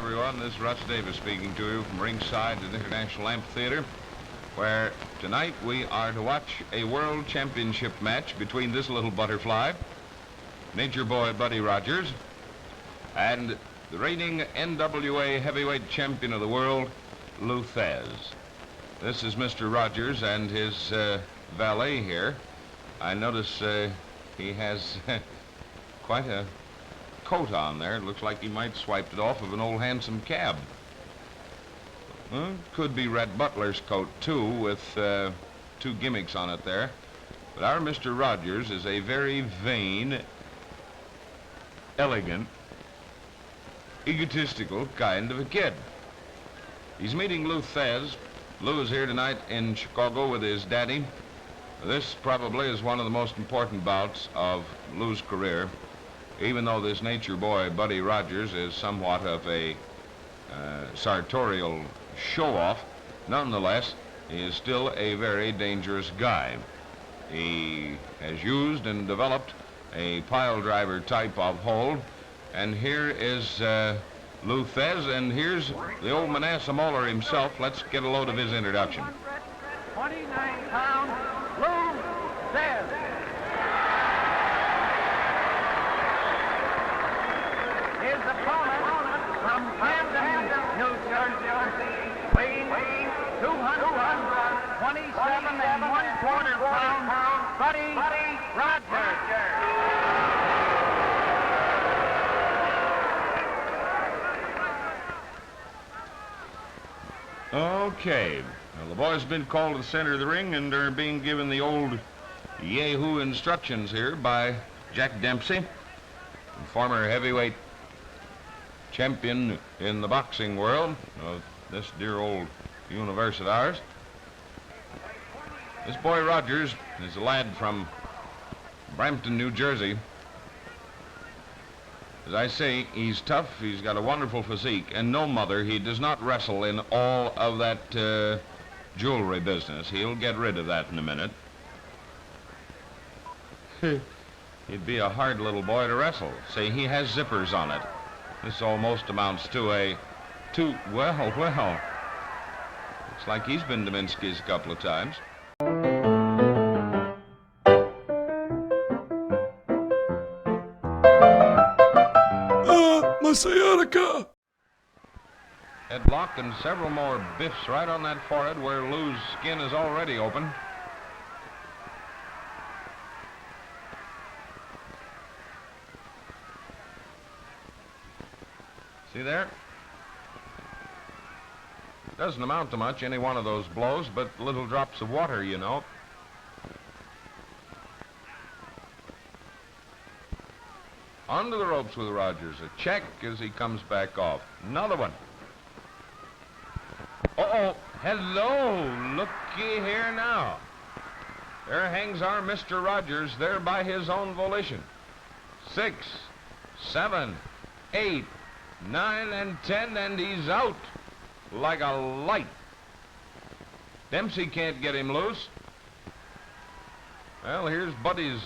everyone. This is Russ Davis speaking to you from ringside at the International Amphitheater, where tonight we are to watch a World Championship match between this little butterfly, Nature Boy Buddy Rogers, and the reigning NWA Heavyweight Champion of the world, Lou Thesz. This is Mr. Rogers and his valet here. I notice he has quite a coat on there. It looks like he might swiped it off of an old handsome cab. Well, could be Red Butler's coat too, with two gimmicks on it there. But our Mr. Rogers is a very vain, elegant, egotistical kind of a kid. He's meeting Lou Thesz. Lou is here tonight in Chicago with his daddy. This probably is one of the most important bouts of Lou's career. Even though this nature boy, Buddy Rogers, is somewhat of a sartorial show-off, nonetheless, he is still a very dangerous guy. He has used and developed a pile driver type of hold, and here is Lou Thesz, and here's the old Manasseh Moeller himself. Let's get a load of his introduction. 29-pound Lou Thesz. His opponent from Camden, New Jersey, weighing 227 1/4 pounds, Buddy Rogers. Okay, well, the boys have been called to the center of the ring and are being given the old Yahoo instructions here by Jack Dempsey, former heavyweight champion in the boxing world of this dear old universe of ours. This boy Rogers is a lad from Brampton, New Jersey. As I say, he's tough, he's got a wonderful physique, and no mother, he does not wrestle in all of that jewelry business. He'll get rid of that in a minute. He'd be a hard little boy to wrestle. Say, he has zippers on it. This almost amounts to well. Looks like he's been to Minsky's a couple of times. My sciatica! Headlock and several more biffs right on that forehead where Lou's skin is already open. See there? Doesn't amount to much, any one of those blows, but little drops of water, you know. Onto the ropes with Rogers. A check as he comes back off. Another one. Uh-oh. Hello. Looky here now. There hangs our Mr. Rogers there by his own volition. 6, 7, 8, 9, and 10, and he's out like a light. Dempsey can't get him loose. Well, here's Buddy's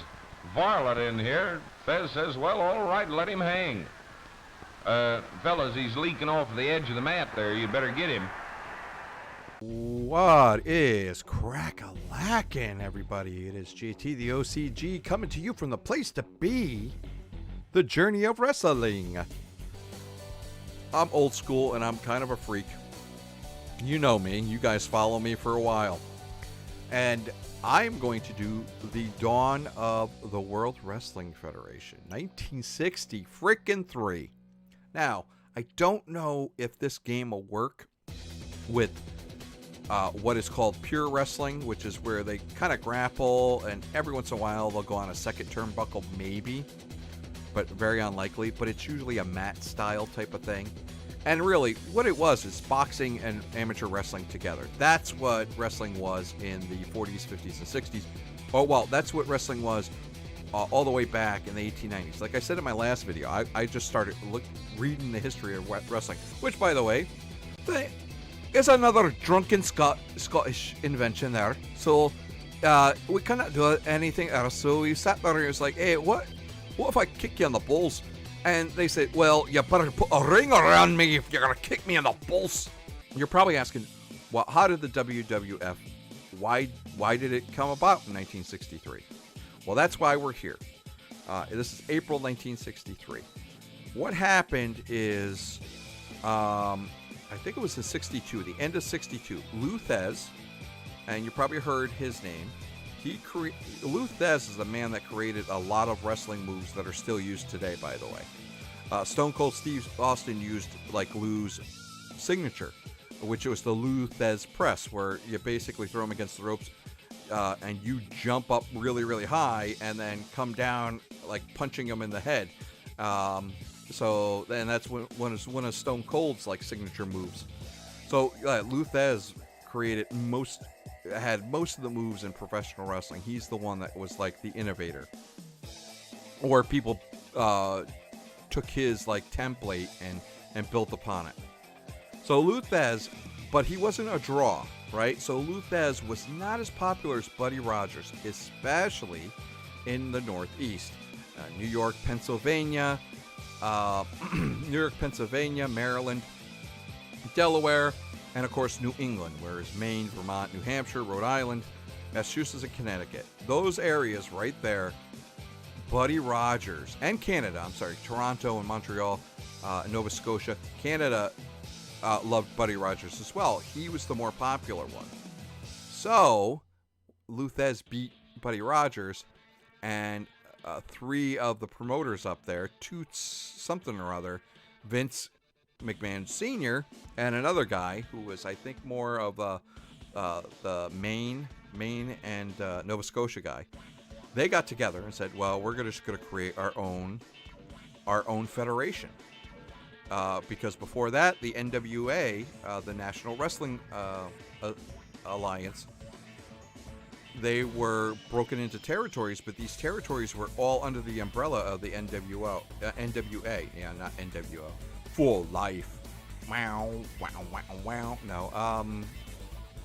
varlet in here. Thesz says, well, all right, let him hang. Fellas, he's leaking off the edge of the mat there. You'd better get him. What is crack-a-lackin', everybody? It is JT, the OCG, coming to you from the place to be, the journey of wrestling. I'm old school, and I'm kind of a freak. You know me. You guys follow me for a while. And I'm going to do the dawn of the World Wrestling Federation, 1960 frickin' 3. Now, I don't know if this game will work with what is called pure wrestling, which is where they kind of grapple, and every once in a while they'll go on a second turnbuckle, maybe, but very unlikely. But it's usually a mat style type of thing. And really, what it was is boxing and amateur wrestling together. That's what wrestling was in the 40s, 50s, and 60s. Oh, well, that's what wrestling was all the way back in the 1890s. Like I said in my last video, I just started reading the history of wrestling, which, by the way, is another drunken Scottish invention there. So we cannot do anything else. So we sat there and it was like, hey, what if I kick you on the balls? And they said, well, you better put a ring around me if you're going to kick me in the balls. You're probably asking, well, how did the WWF, why did it come about in 1963? Well, that's why we're here. This is April 1963. What happened is, I think it was in 62, the end of 62, Lou Thez, and you probably heard his name. Lou Thez is the man that created a lot of wrestling moves that are still used today, by the way. Stone Cold Steve Austin used like Lou's signature, which was the Lou Thez press, where you basically throw him against the ropes and you jump up really, really high and then come down like punching him in the head. So then that's one of Stone Cold's like signature moves. So Lou Thez had most of the moves in professional wrestling. He's the one that was like the innovator, or people took his like template and built upon it. So Lou Thez, but he wasn't a draw, right? So Lou Thez was not as popular as Buddy Rogers, especially in the Northeast, New York, Pennsylvania, Maryland, Delaware, and of course New England, whereas Maine, Vermont, New Hampshire, Rhode Island, Massachusetts, and Connecticut. Those areas right there, Buddy Rogers, and Canada, Toronto and Montreal, Nova Scotia, Canada loved Buddy Rogers as well. He was the more popular one. So Lou Thez beat Buddy Rogers, and three of the promoters up there, Toots something or other, Vince McMahon Sr., and another guy who was, I think, more of the Maine and Nova Scotia guy. They got together and said, well, we're just going to create our own federation. Because before that, the NWA, the National Wrestling Alliance, they were broken into territories, but these territories were all under the umbrella of the NWA. Yeah, not NWO. For life. Wow, wow, wow, wow. No.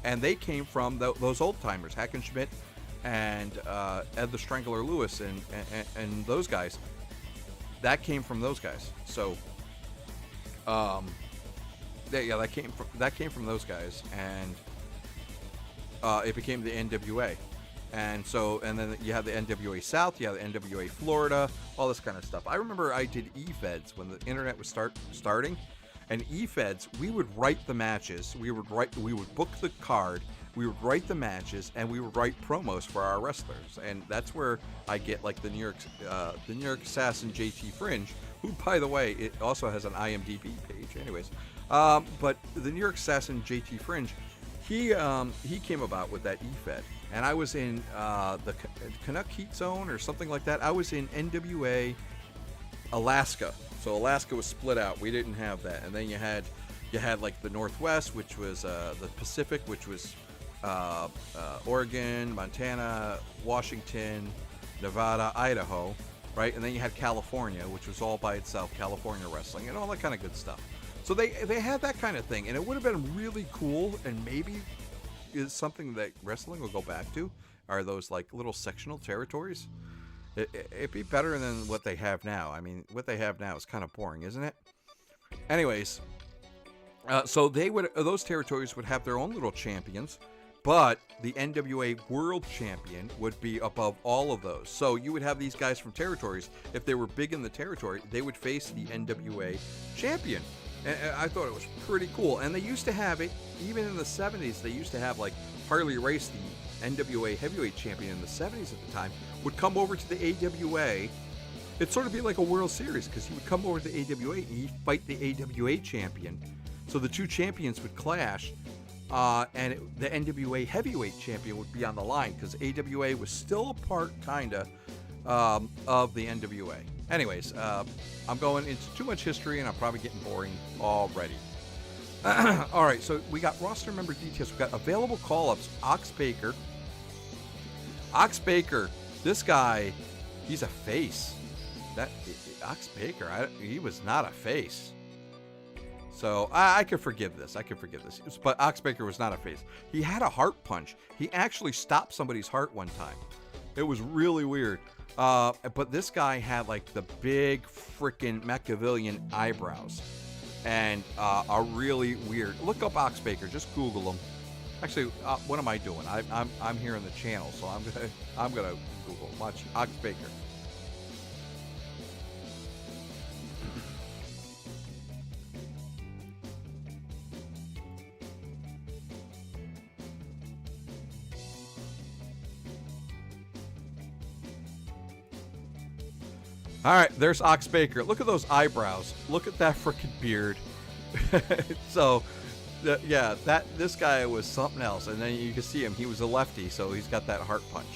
And they came from those old timers, Hackenschmidt and Ed the Strangler Lewis and those guys. That came from those guys. So, that came from those guys, and it became the NWA. And then you have the NWA South, you have the NWA Florida, all this kind of stuff. I remember I did E-Feds when the internet was starting, and E-Feds, we would write the matches, we would book the card, we would write the matches, and we would write promos for our wrestlers. And that's where I get like the New York Assassin JT Fringe, who, by the way, it also has an IMDb page. Anyways, but the New York Assassin JT Fringe, he came about with that E-Fed. And I was in the Canuck Heat Zone or something like that. I was in NWA Alaska. So Alaska was split out. We didn't have that. And then you had like the Northwest, which was the Pacific, which was Oregon, Montana, Washington, Nevada, Idaho, right? And then you had California, which was all by itself, California wrestling, and all that kind of good stuff. So they had that kind of thing, and it would have been really cool, and maybe is something that wrestling will go back to, are those like little sectional territories. It'd be better than what they have now. I mean, what they have now is kind of boring, isn't it? Anyways, so those territories would have their own little champions, but the NWA World Champion would be above all of those. So you would have these guys from territories. If they were big in the territory, they would face the NWA Champion. And I thought it was pretty cool. And they used to have it, even in the 70s, they used to have like Harley Race, the NWA Heavyweight Champion in the 70s at the time, would come over to the AWA. It'd sort of be like a World Series, because he would come over to the AWA and he'd fight the AWA Champion. So the two champions would clash, and the NWA Heavyweight Champion would be on the line, because AWA was still a part, kinda, of the NWA. Anyways, I'm going into too much history, and I'm probably getting boring already. All right, so we got roster member details. We got available call-ups. Ox Baker, this guy, he's a face. Ox Baker, he was not a face. So I could forgive this. But Ox Baker was not a face. He had a heart punch. He actually stopped somebody's heart one time. It was really weird. But this guy had like the big freaking Machiavellian eyebrows, and are really weird. Look up Oxbaker. Just Google him. Actually, what am I doing? I'm here in the channel, so I'm gonna Google. Watch Oxbaker. All right, there's Oxbaker. Look at those eyebrows. Look at that freaking beard. So, this guy was something else. And then you can see him. He was a lefty, so he's got that heart punch.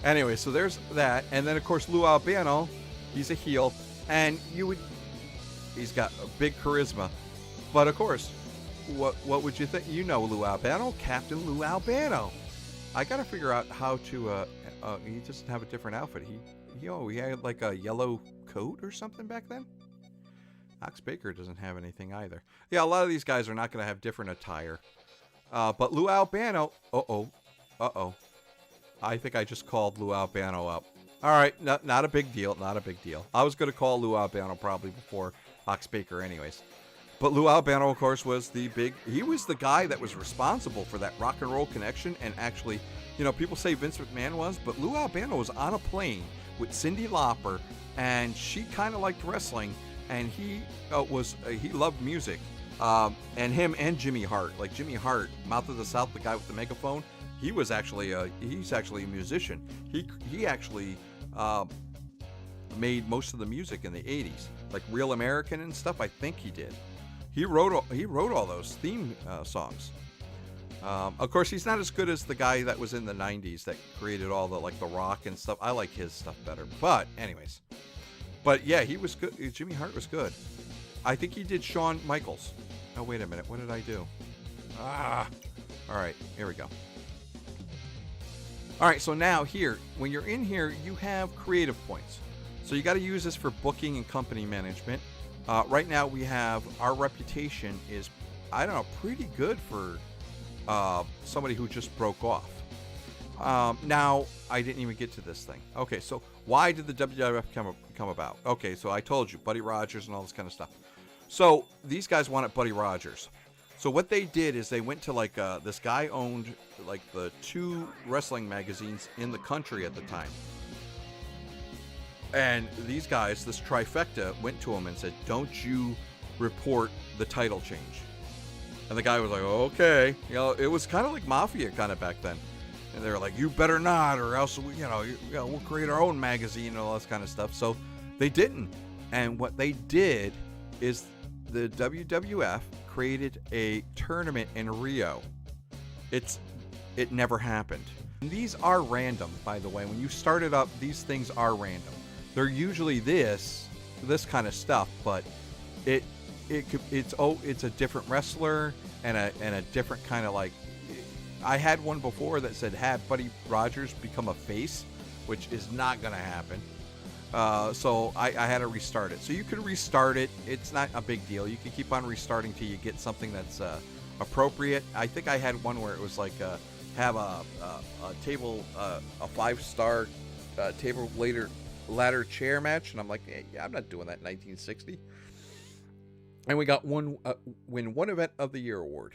Anyway, so there's that. And then, of course, Lou Albano, he's a heel. And he's got a big charisma. But, of course, what would you think? You know Lou Albano, Captain Lou Albano. I got to figure out how to, he doesn't have a different outfit. He had like a yellow coat or something back then. Oxbaker doesn't have anything either. Yeah, a lot of these guys are not going to have different attire. But Lou Albano, uh-oh. I think I just called Lou Albano up. All right, not a big deal, not a big deal. I was going to call Lou Albano probably before Oxbaker anyways. But Lou Albano, of course, was he was the guy that was responsible for that rock and roll connection. And actually, people say Vince McMahon was, but Lou Albano was on a plane with Cyndi Lauper, and she kind of liked wrestling, and he loved music. And him and Jimmy Hart, like Jimmy Hart, Mouth of the South, the guy with the megaphone, he's actually a musician. He actually made most of the music in the 80s, like Real American and stuff. I think he did. He wrote all those theme songs. Of course, he's not as good as the guy that was in the 90s that created all the the rock and stuff. I like his stuff better. But anyways, yeah, he was good. Jimmy Hart was good. I think he did Shawn Michaels. Oh, wait a minute. What did I do? All right, here we go. All right, so now here, when you're in here, you have creative points. So you got to use this for booking and company management. Right now we have our reputation is, I don't know, pretty good for somebody who just broke off. Now, I didn't even get to this thing. Okay, so why did the WWF come about? Okay, so I told you, Buddy Rogers and all this kind of stuff. So these guys wanted Buddy Rogers. So what they did is they went to this guy owned the 2 wrestling magazines in the country at the time. And these guys, this trifecta, went to him and said, "Don't you report the title change?" And the guy was like, "Okay." It was kind of like mafia kind of back then. And they were like, "You better not, or else we'll create our own magazine and all this kind of stuff." So they didn't. And what they did is the WWF created a tournament in Rio. It never happened. And these are random, by the way. When you start it up, these things are random. They're usually this kind of stuff, but it's a different wrestler and a different kind of I had one before that said have Buddy Rogers become a face, which is not going to happen. So I had to restart it. So you could restart it. It's not a big deal. You can keep on restarting till you get something that's appropriate. I think I had one where it was have a table, a 5-star table ladder chair match, and I'm like, yeah, I'm not doing that in 1960. And we got win one event of the year award.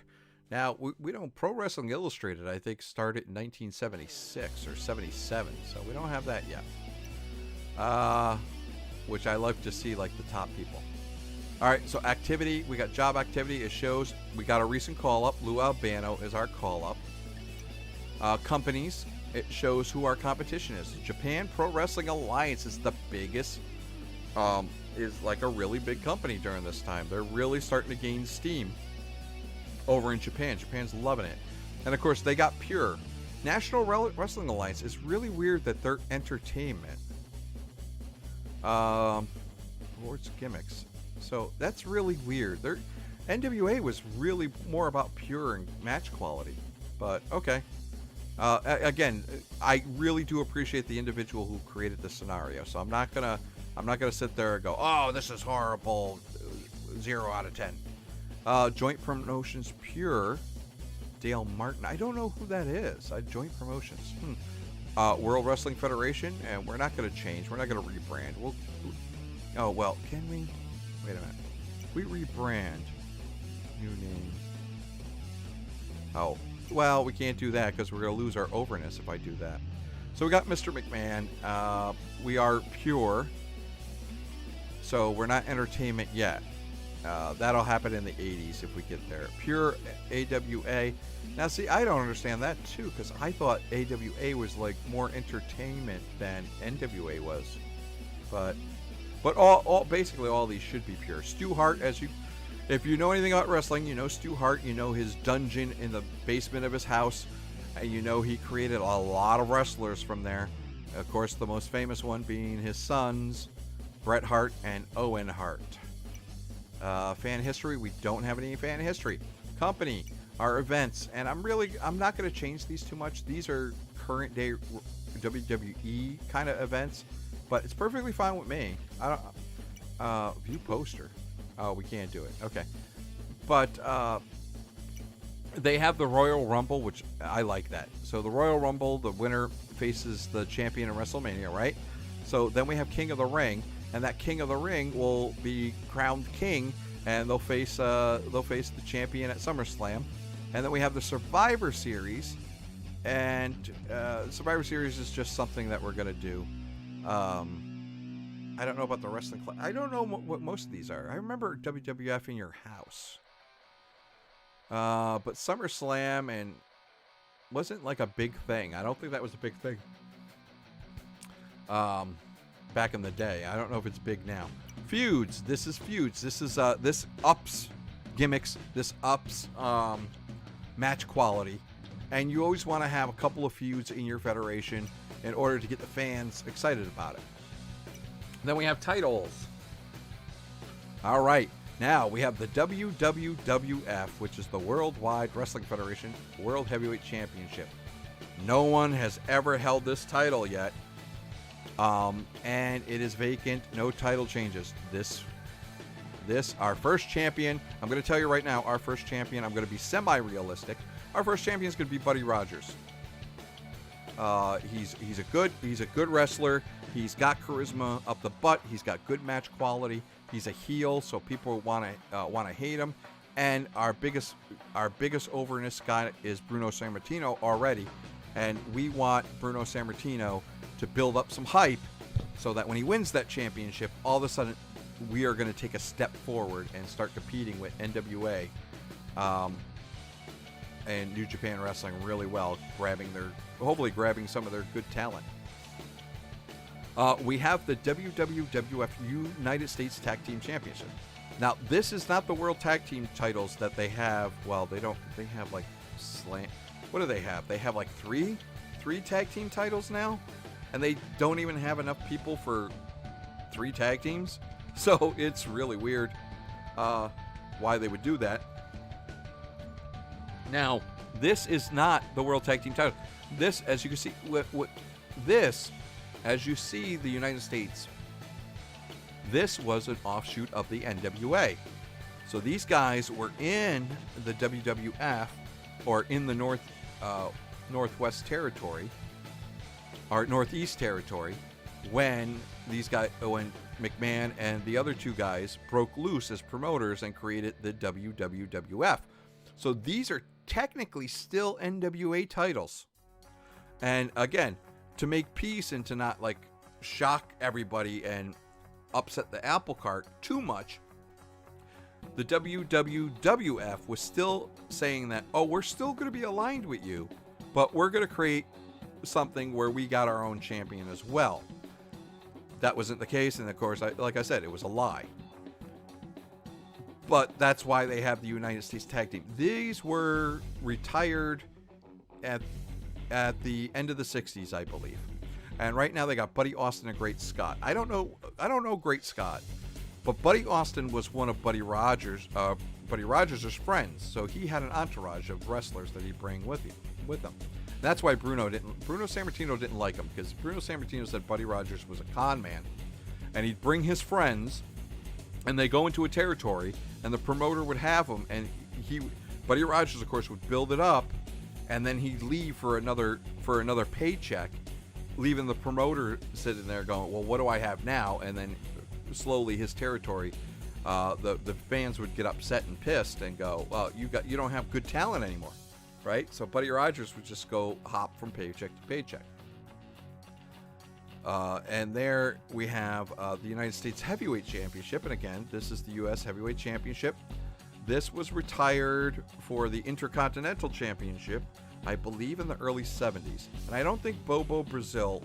Now we don't. Pro Wrestling Illustrated, I think, started in 1976 or 77, so we don't have that yet. Which I love to see, the top people. All right, so activity, we got job activity. It shows we got a recent call up. Lou Albano is our call up. Companies, it shows who our competition is. Japan Pro Wrestling Alliance is the biggest, is a really big company during this time. They're really starting to gain steam over in Japan. Japan's loving it. And of course, they got Pure. National Wrestling Alliance is really weird that they're entertainment. Sports gimmicks. So that's really weird. NWA was really more about pure and match quality. But okay. Again, I really do appreciate the individual who created the scenario. So I'm not gonna sit there and go, "Oh, this is horrible, 0 out of 10." Joint Promotions Pure, Dale Martin. I don't know who that is. Joint Promotions. World Wrestling Federation, and we're not going to change. We're not going to rebrand. Oh, well, can we? Wait a minute. We rebrand. New name. Oh, well, we can't do that because we're going to lose our overness if I do that. So we got Mr. McMahon. We are Pure. So we're not Entertainment yet. That'll happen in the 80s if we get there. Pure AWA. Now, see, I don't understand that, too, because I thought AWA was, like, more entertainment than NWA was. But basically all these should be Pure. Stu Hart, if you know anything about wrestling, you know Stu Hart, you know his dungeon in the basement of his house, and you know he created a lot of wrestlers from there. Of course, the most famous one being his sons, Bret Hart and Owen Hart. Fan history, we don't have any fan history. Company, our events, and I'm not going to change these too much. These are current day WWE kind of events, but it's perfectly fine with me. I don't view poster. Oh, we can't do it. Okay, but they have the Royal Rumble, which I like that. So the Royal Rumble, the winner faces the champion in WrestleMania, right? So then we have King of the Ring, and that King of the Ring will be crowned king, and they'll face the champion at SummerSlam. And then we have the Survivor Series, and Survivor Series is just something that we're gonna do. I don't know about the wrestling club. I don't know what most of these are. I remember WWF in your house, but SummerSlam and wasn't like a big thing. I don't think that was a big thing. Back in the day. I don't know if it's big now. Feuds. This is feuds. This is this ups gimmicks. This ups match quality. And you always want to have a couple of feuds in your federation in order to get the fans excited about it. Then we have titles. All right. Now we have the WWF, which is the Worldwide Wrestling Federation World Heavyweight Championship. No one has ever held this title yet. And it is vacant. No title changes. This our first champion. I'm going to tell you right now, our first champion, I'm going to be semi-realistic. Our first champion is going to be Buddy Rogers. He's a good wrestler. He's got charisma up the butt. He's got good match quality. He's a heel, so people want to hate him. And our biggest overness guy is Bruno Sammartino already, and we want Bruno Sammartino to build up some hype, so that when he wins that championship, all of a sudden we are going to take a step forward and start competing with NWA and New Japan Wrestling really well, hopefully grabbing some of their good talent. We have the WWF United States Tag Team Championship. Now, this is not the World Tag Team titles that they have. Well, they have like what do they have? They have like three tag team titles now, and they don't even have enough people for 3 tag teams. So it's really weird why they would do that. Now, this is not the World Tag Team title. This, as you can see, as you see the United States, this was an offshoot of the NWA. So these guys were in the WWF, or in the Northwest Territory, or Northeast Territory, when McMahon and the other 2 guys broke loose as promoters and created the WWF. So these are technically still NWA titles. And again, to make peace and to not like shock everybody and upset the apple cart too much, the WWF was still saying that, oh, we're still going to be aligned with you, but we're going to create something where we got our own champion as well. That wasn't the case, and of course, like I said, it was a lie. But that's why they have the United States Tag Team. These were retired at the end of the 60s, I believe. And right now they got Buddy Austin and Great Scott. I don't know Great Scott, but Buddy Austin was one of Buddy Rogers' friends, so he had an entourage of wrestlers that he'd bring with him. That's why Bruno Sammartino didn't like him, because Bruno Sammartino said Buddy Rogers was a con man, and he'd bring his friends, and they go into a territory, and the promoter would have him, and Buddy Rogers, of course, would build it up, and then he'd leave for another paycheck, leaving the promoter sitting there going, well, what do I have now? And then slowly his territory, the fans would get upset and pissed and go, well, you don't have good talent anymore, right? So Buddy Rogers would just go hop from paycheck to paycheck. And there we have the United States Heavyweight Championship, and again, this is the U.S. Heavyweight Championship. This was retired for the Intercontinental Championship, I believe, in the early 70s. And I don't think Bobo Brazil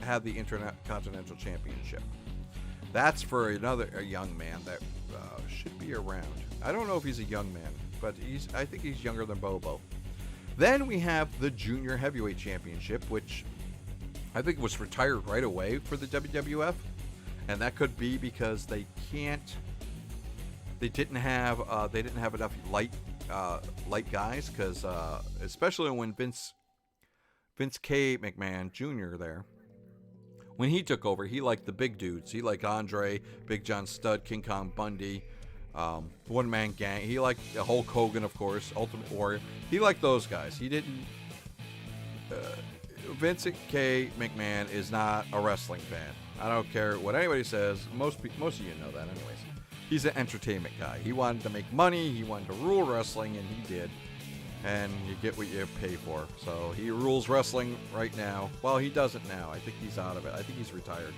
had the Intercontinental Championship. That's for a young man that should be around. I don't know if he's a young man, but I think he's younger than Bobo. Then we have the Junior Heavyweight Championship, which I think was retired right away for the WWF. And that could be because they didn't have enough light guys, because especially when Vince K. McMahon Jr. there, when he took over, he liked the big dudes. He liked Andre, Big John Studd, King Kong Bundy, One Man Gang. He liked Hulk Hogan, of course, Ultimate Warrior. He liked those guys. He didn't. Vince K. McMahon is not a wrestling fan. I don't care what anybody says. Most of you know that, anyways. He's an entertainment guy. He wanted to make money. He wanted to rule wrestling, and he did. And you get what you pay for. So he rules wrestling right now. Well, he doesn't now. I think he's out of it. I think he's retired.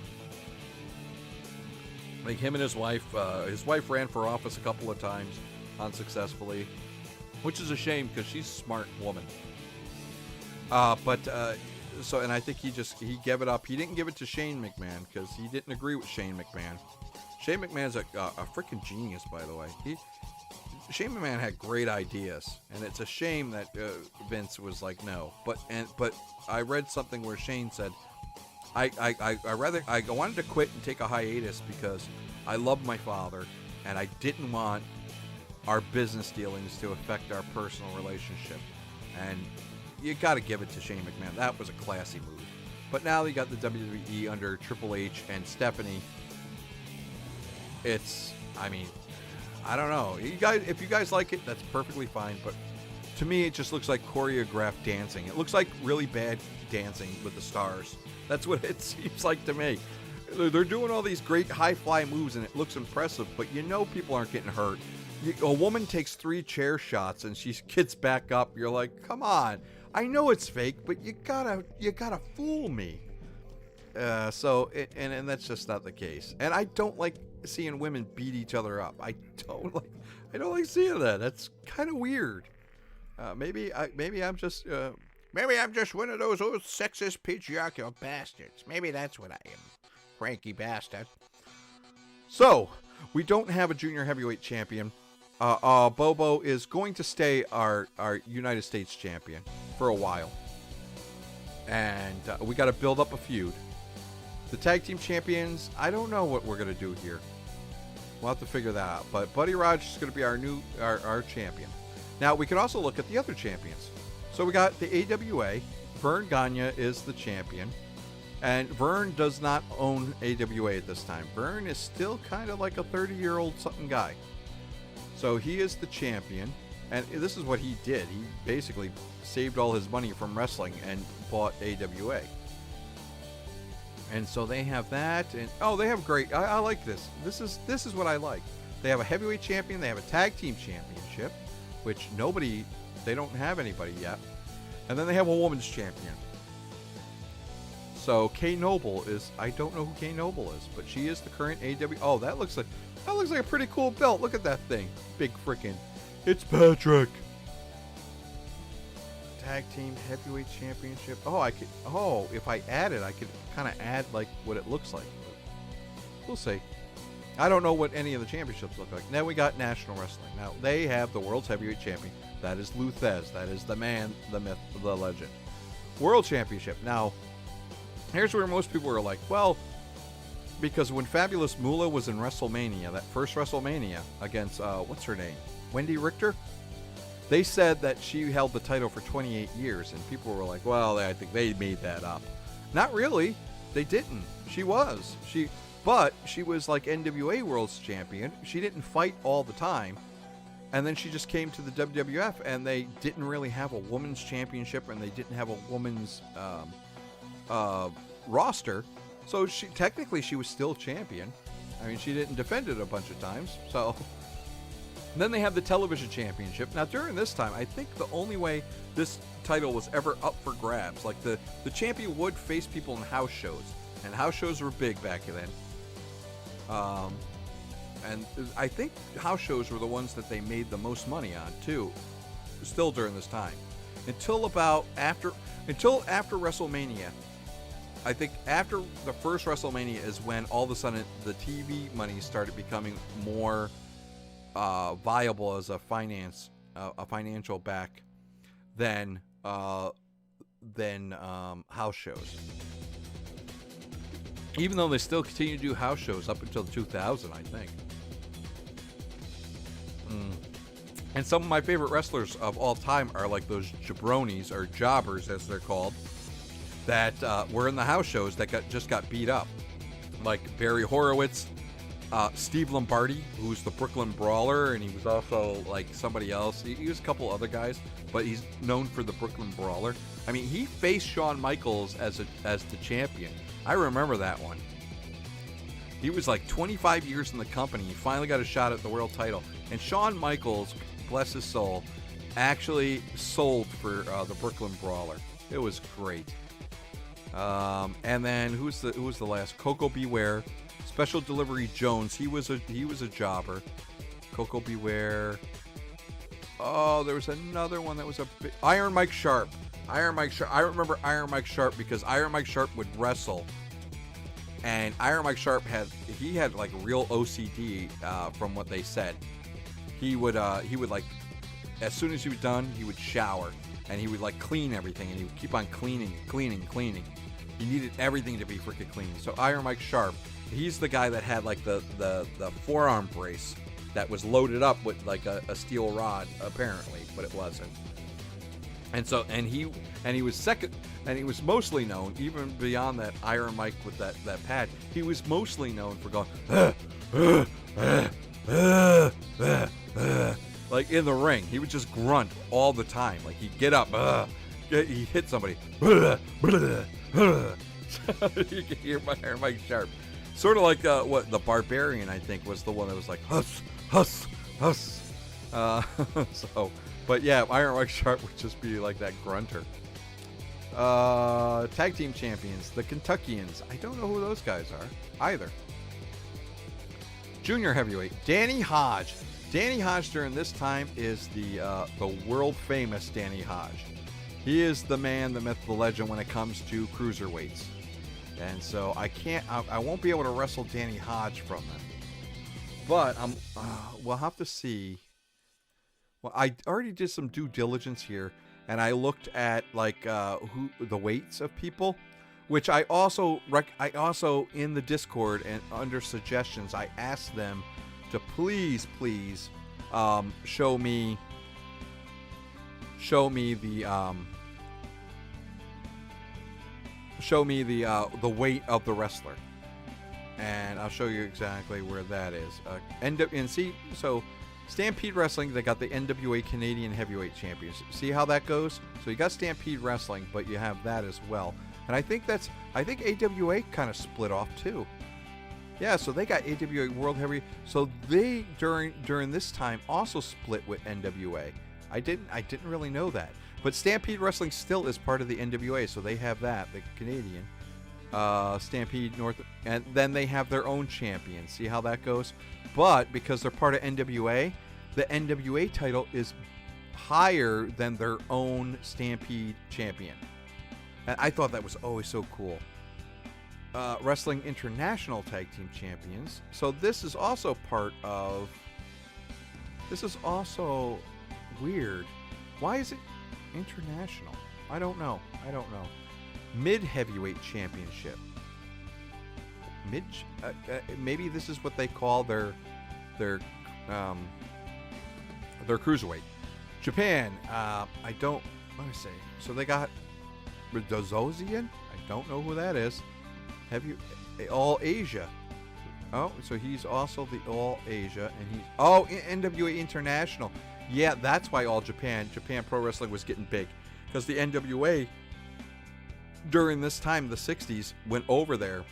I think him and his wife ran for office a couple of times unsuccessfully, which is a shame because she's a smart woman. And I think he gave it up. He didn't give it to Shane McMahon because he didn't agree with Shane McMahon. Shane McMahon's a freaking genius, by the way. Shane McMahon had great ideas, and it's a shame that Vince was like, no. But I read something where Shane said, I wanted to quit and take a hiatus because I love my father, and I didn't want our business dealings to affect our personal relationship. And you got to give it to Shane McMahon. That was a classy move. But now you got the WWE under Triple H and Stephanie. I don't know. If you guys like it, that's perfectly fine. But to me, it just looks like choreographed dancing. It looks like really bad dancing with the stars. That's what it seems like to me. They're doing all these great high-fly moves, and it looks impressive. But people aren't getting hurt. A woman takes 3 chair shots, and she gets back up. You're like, come on. I know it's fake, but you gotta fool me. And that's just not the case. And I don't like seeing women beat each other up. I don't like seeing that. That's kind of weird. Maybe I'm just one of those old sexist patriarchal bastards. Maybe that's what I am. Cranky bastard. So, we don't have a junior heavyweight champion. Bobo is going to stay our United States champion for a while. And we got to build up a feud. The tag team champions, I don't know what we're going to do here. We'll have to figure that out. But Buddy Rogers is going to be our champion. Now, we can also look at the other champions. So we got the AWA. Vern Gagne is the champion. And Vern does not own AWA at this time. Vern is still kind of like a 30-year-old something guy. So he is the champion. And this is what he did. He basically saved all his money from wrestling and bought AWA. And so they have that, and they have great. I like this. This is what I like. They have a heavyweight champion. They have a tag team championship, which they don't have anybody yet. And then they have a women's champion. So Kay Noble is. I don't know who Kay Noble is, but she is the current AW. Oh, that looks like a pretty cool belt. Look at that thing, big frickin'. It's Patrick. Tag team heavyweight championship. If I add it, I could kind of add like what it looks like. We'll see. I don't know what any of the championships look like. Now we got national wrestling. Now they have the world's heavyweight champion. That is Lou Thez. That is the man, the myth, the legend. World championship. Now, here's where most people are like, well, because when Fabulous Moolah was in WrestleMania, that first WrestleMania against what's her name, Wendy Richter. They said that she held the title for 28 years, and people were like, well, I think they made that up. Not really. They didn't. She was. But she was like NWA World's Champion. She didn't fight all the time. And then she just came to the WWF, and they didn't really have a women's championship, and they didn't have a women's roster. So technically she was still champion. I mean, she didn't defend it a bunch of times. So and then they have the television championship. Now during this time, I think the only way this title was ever up for grabs, like the champion would face people in house shows, and house shows were big back then. And I think house shows were the ones that they made the most money on too, still during this time, until after WrestleMania. I think after the first WrestleMania is when all of a sudden the TV money started becoming more viable as a financial back than house shows. Even though they still continue to do house shows up until 2000, I think. And some of my favorite wrestlers of all time are like those jabronis, or jobbers as they're called, that were in the house shows that just got beat up. Like Barry Horowitz, Steve Lombardi, who's the Brooklyn Brawler, and he was also like somebody else. He was a couple other guys, but he's known for the Brooklyn Brawler. I mean, he faced Shawn Michaels as the champion. I remember that one. He was like 25 years in the company. He finally got a shot at the world title. And Shawn Michaels, bless his soul, actually sold for the Brooklyn Brawler. It was great. And then who was the last? Coco Beware, Special Delivery Jones. He was a jobber. Coco Beware. Oh, there was another one that was Iron Mike Sharp. Iron Mike Sharp. I remember Iron Mike Sharp because Iron Mike Sharp would wrestle, and Iron Mike Sharp had like real OCD from what they said. He would like, as soon as he was done, he would shower, and he would like clean everything, and he would keep on cleaning. He needed everything to be freaking clean. So Iron Mike Sharp, he's the guy that had like the forearm brace that was loaded up with like a steel rod apparently, but it wasn't. And so, and he was second, and he was mostly known, even beyond that Iron Mike with that pad, he was mostly known for going, like in the ring. He would just grunt all the time. Like he'd get up, he'd hit somebody. You can hear my Iron Mike Sharp. Sort of like what the Barbarian, I think, was the one that was like, huss, huss, huss. So... But yeah, Iron Mike Sharp would just be like that grunter. Tag team champions, the Kentuckians. I don't know who those guys are either. Junior heavyweight, Danny Hodge. Danny Hodge during this time is the world famous Danny Hodge. He is the man, the myth, the legend when it comes to cruiserweights. And so I won't be able to wrestle Danny Hodge from them. But we'll have to see. Well, I already did some due diligence here, and I looked at like who the weights of people, which I also in the Discord and under suggestions I asked them to please show me the weight of the wrestler, and I'll show you exactly where that is. And see, so Stampede Wrestling, they got the NWA Canadian Heavyweight Champions. See how that goes? So you got Stampede Wrestling, but you have that as well. And I think AWA kind of split off too. Yeah, so they got AWA World Heavy. So they during this time also split with NWA. I didn't really know that. But Stampede Wrestling still is part of the NWA, so they have that, the Canadian Stampede North, and then they have their own champion. See how that goes? But because they're part of NWA, the NWA title is higher than their own Stampede champion. And I thought that was always so cool. Wrestling International Tag Team Champions. So this is also weird. Why is it international? I don't know. Mid-Heavyweight Championship. Maybe this is what they call their cruiserweight. Japan. Let me see. So they got Dozosian. I don't know who that is. All Asia. Oh, so he's also the All Asia, and he's NWA International. Yeah, that's why All Japan Pro Wrestling was getting big, because the NWA during this time, the 60s, went over there,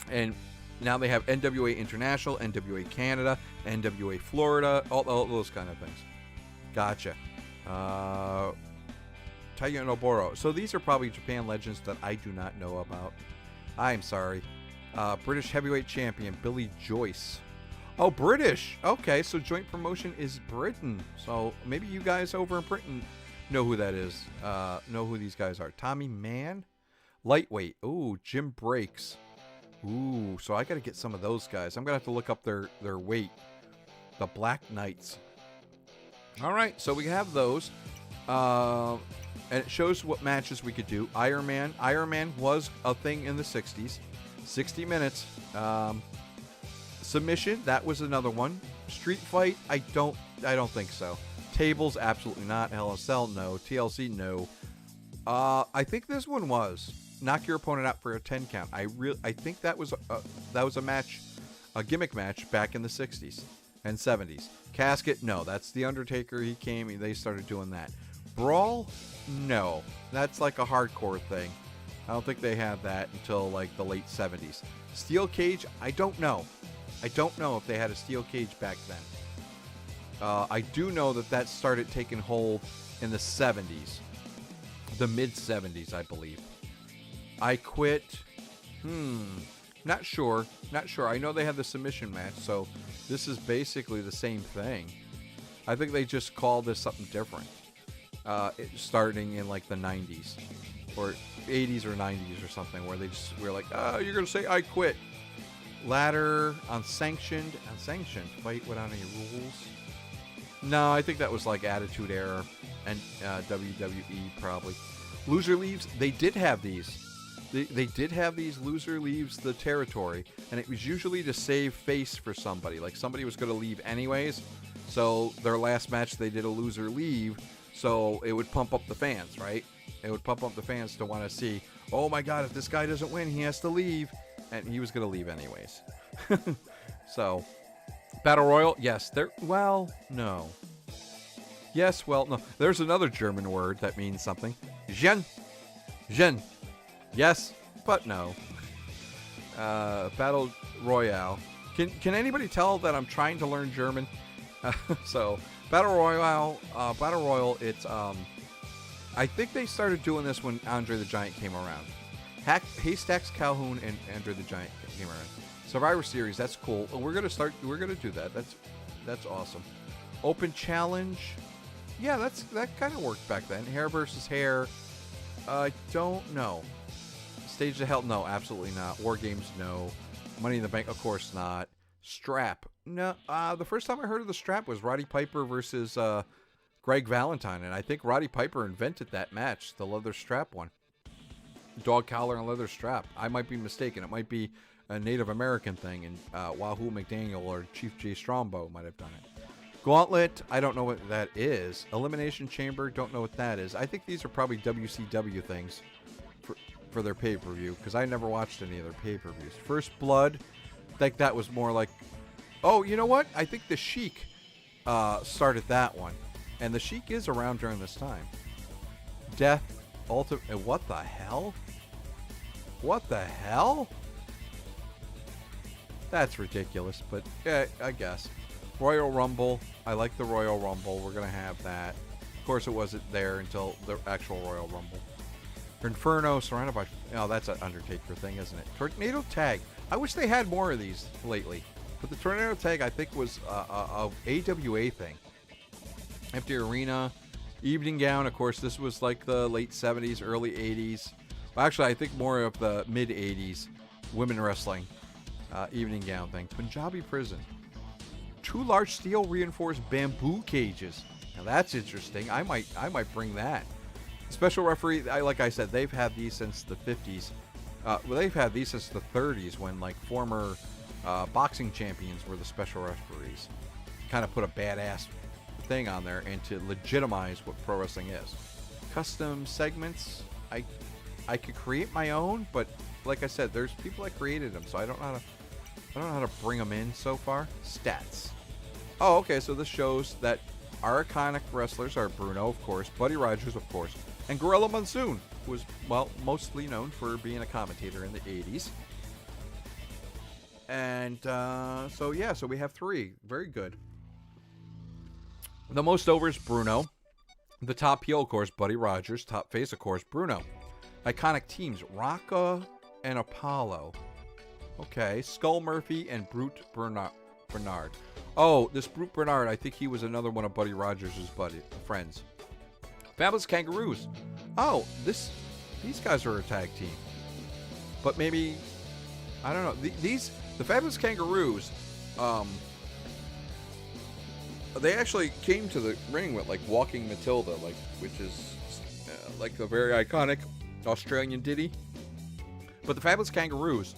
and now they have NWA International, NWA Canada, NWA Florida, all those kind of things. Gotcha. Taya Noboro. So these are probably Japan legends that I do not know about. I'm sorry. British Heavyweight Champion Billy Joyce. Oh, British. Okay, so joint promotion is Britain. So maybe you guys over in Britain know who that is. Know who these guys are. Tommy Mann. Lightweight. Ooh, Jim Breaks. Ooh, so I got to get some of those guys. I'm going to have to look up their weight. The Black Knights. All right, so we have those. And it shows what matches we could do. Iron Man. Iron Man was a thing in the 60s. 60 minutes. Submission, that was another one. Street fight, I don't think so. Tables, absolutely not. Hell in a Cell, no. TLC, no. I think this one was knock your opponent out for a 10 count. I think that was a match, a gimmick match back in the 60s and 70s. Casket, no. That's the Undertaker. He came. They started doing that. Brawl, no. That's like a hardcore thing. I don't think they had that until like the late 70s. Steel cage, I don't know. I don't know if they had a steel cage back then. I do know that started taking hold in the 70s. The mid-70s, I believe. I Quit. Not sure. Not sure. I know they had the submission match, so this is basically the same thing. I think they just called this something different. Starting in like the 90s. Or 80s or 90s or something, where they just were like, you're going to say I quit. Ladder, unsanctioned. Fight without any rules. No, I think that was like Attitude Era and WWE probably. Loser leaves. They did have these. They did have these. Loser leaves the territory, and it was usually to save face for somebody. Like somebody was going to leave anyways, so their last match they did a loser leave, so it would pump up the fans, right? It would pump up the fans to want to see, oh my God, if this guy doesn't win, he has to leave. And he was going to leave anyways. So, Battle Royal, yes. No. Yes, well, no. There's another German word that means something. Gen. Yes, but no. Battle Royale. Can anybody tell that I'm trying to learn German? So, Battle Royal, it's, I think they started doing this when Andre the Giant came around. Haystacks Calhoun and Andre the Giant came around. Survivor Series, that's cool. We're gonna do that. That's awesome. Open Challenge, yeah, that kind of worked back then. Hair versus hair, I don't know. Stage of Hell, no, absolutely not. War Games, no. Money in the Bank, of course not. Strap, no. The first time I heard of the strap was Roddy Piper versus Greg Valentine, and I think Roddy Piper invented that match, the leather strap one. Dog collar and leather strap. I might be mistaken. It might be a Native American thing, and Wahoo McDaniel or Chief J. Strongbow might have done it. Gauntlet, I don't know what that is. Elimination Chamber, don't know what that is. I think these are probably WCW things for their pay-per-view, because I never watched any of their pay-per-views. First Blood, I think that was more like... Oh, you know what? I think the Sheik started that one. And the Sheik is around during this time. Death, Ultimate... What the hell? What the hell? That's ridiculous, but yeah, I guess. Royal Rumble. I like the Royal Rumble. We're going to have that. Of course, it wasn't there until the actual Royal Rumble. Inferno, surrounded by... Oh, that's an Undertaker thing, isn't it? Tornado Tag. I wish they had more of these lately. But the Tornado Tag, I think, was a AWA thing. Empty Arena. Evening Gown, of course, this was like the late 70s, early 80s. Well, actually, I think more of the mid 80s. Women wrestling. Evening Gown thing. Punjabi Prison. 2 large steel reinforced bamboo cages. Now that's interesting. I might bring that. Special referee, like I said, they've had these since the 50s. Well, they've had these since the 30s when like former boxing champions were the special referees. Kind of put a badass thing on there and to legitimize what pro wrestling is. Custom segments, I could create my own, but like I said, there's people that created them, so I don't know how to I don't know how to bring them in so far. Stats. Oh, okay, so this shows that our iconic wrestlers are Bruno, of course, Buddy Rogers, of course, and Gorilla Monsoon, who was, well, mostly known for being a commentator in the 80s. And so we have 3. Very good. The most over is Bruno. The top heel, of course, Buddy Rogers. Top face, of course, Bruno. Iconic teams, Rocca and Apollo. Okay, Skull Murphy and Brute Bernard. Oh, this Brute Bernard, I think he was another one of Buddy Rogers' friends. Fabulous Kangaroos. Oh, these guys are a tag team. But maybe, I don't know. The Fabulous Kangaroos, they actually came to the ring with like Walking Matilda, which is like a very iconic Australian ditty. But the Fabulous Kangaroos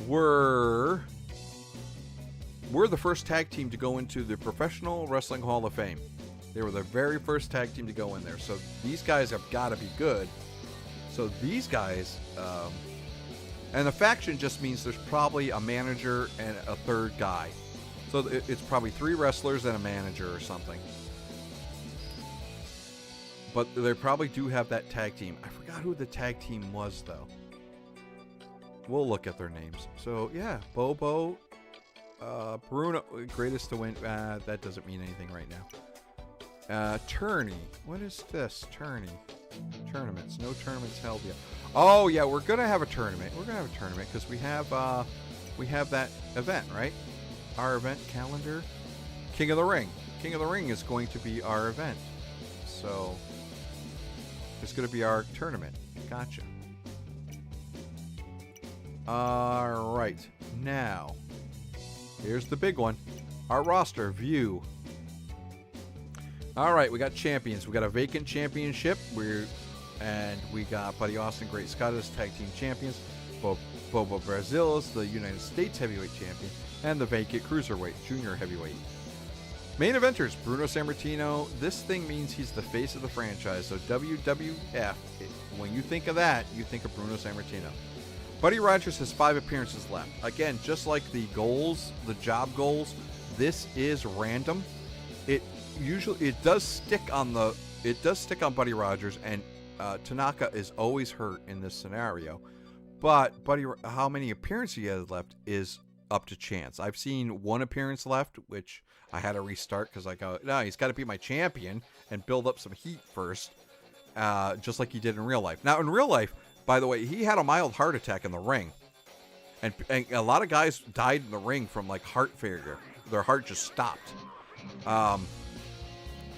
were the first tag team to go into the Professional Wrestling Hall of Fame. They were the very first tag team to go in there. So these guys have got to be good. So these guys, and the faction just means there's probably a manager and a third guy. So it's probably 3 wrestlers and a manager or something. But they probably do have that tag team. I forgot who the tag team was, though. We'll look at their names. So, yeah, Bobo, Bruno, greatest to win. That doesn't mean anything right now. Tourney. What is this? Tourney. Tournaments. No tournaments held yet. Oh, yeah, we're going to have a tournament. We're going to have a tournament because we have that event, right? Our event calendar. King of the Ring. King of the Ring is going to be our event. So, it's going to be our tournament. Gotcha. All right. Now, here's the big one. Our roster view. All right, we got champions. We got a vacant championship. And we got Buddy Austin, Great Scott as tag team champions. Bobo Brazil is the United States heavyweight champion. And the vacant cruiserweight junior heavyweight. Main eventers, Bruno Sammartino. This thing means he's the face of the franchise. So WWF, when you think of that, you think of Bruno Sammartino. Buddy Rogers has 5 appearances left. Again, just like the goals, the job goals, this is random. It does stick on Buddy Rogers, and Tanaka is always hurt in this scenario. But how many appearances he has left is up to chance. I've seen 1 appearance left, which I had to restart because I go, no, he's got to be my champion and build up some heat first, just like he did in real life. Now, in real life, by the way, he had a mild heart attack in the ring. And a lot of guys died in the ring from like heart failure. Their heart just stopped.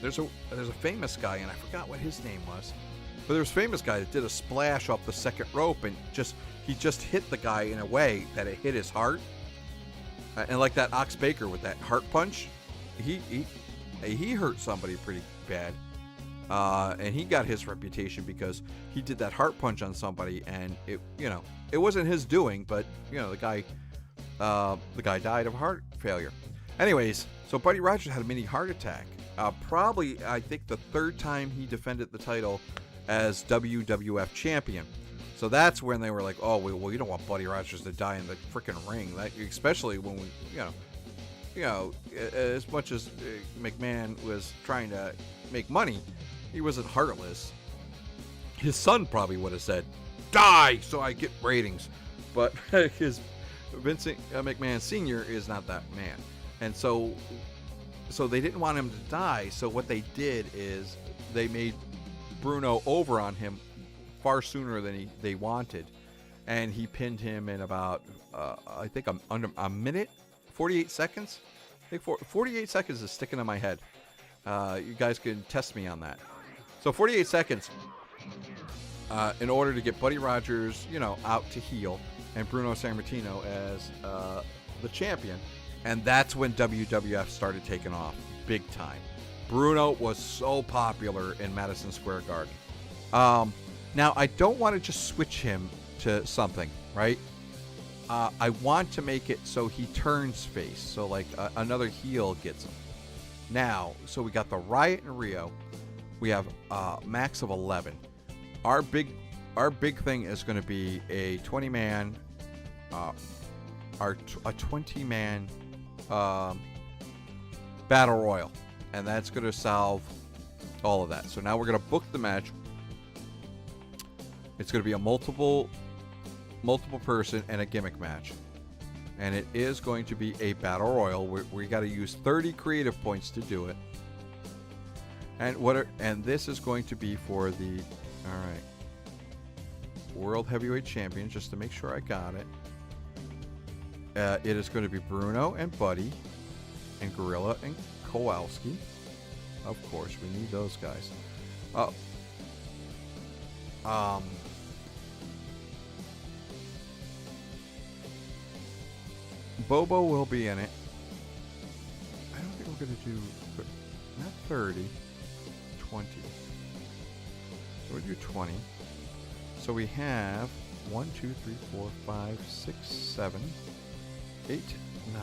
There's a famous guy, and I forgot what his name was. But there's a famous guy that did a splash off the second rope, and he just hit the guy in a way that it hit his heart. And like that Ox Baker with that heart punch, he hurt somebody pretty bad. And he got his reputation because he did that heart punch on somebody, and it wasn't his doing, but the guy died of heart failure. Anyways, so Buddy Rogers had a mini heart attack. Probably, I think, the 3rd time he defended the title as WWF champion. So that's when they were like, oh, well, you don't want Buddy Rogers to die in the freaking ring. That, especially when we, as much as McMahon was trying to make money, he wasn't heartless. His son probably would have said, die, so I get ratings. But his Vince McMahon Sr. is not that man. And so they didn't want him to die. So what they did is they made Bruno over on him far sooner than they wanted. And he pinned him in about, I think, under a minute, 48 seconds. I think 48 seconds is sticking in my head. You guys can test me on that. So 48 seconds in order to get Buddy Rogers, out to heel, and Bruno Sammartino as the champion. And that's when WWF started taking off big time. Bruno was so popular in Madison Square Garden. Now, I don't want to just switch him to something, right? I want to make it so he turns face. So, like, another heel gets him. Now, so we got the Riot in Rio. We have max of 11. Our big thing is going to be a 20-man a 20-man battle royal, and that's going to solve all of that. So now we're going to book the match. It's going to be a multiple person and a gimmick match, and it is going to be a battle royal. We got to use 30 creative points to do it, and this is going to be for the World Heavyweight Champion. Just to make sure I got it, it is going to be Bruno and Buddy and Gorilla and Kowalski. Of course, we need those guys. Bobo will be in it. I don't think we're going to do not 30, 20. So we do 20. So we have 1, 2, 3, 4, 5, 6, 7, 8, 9,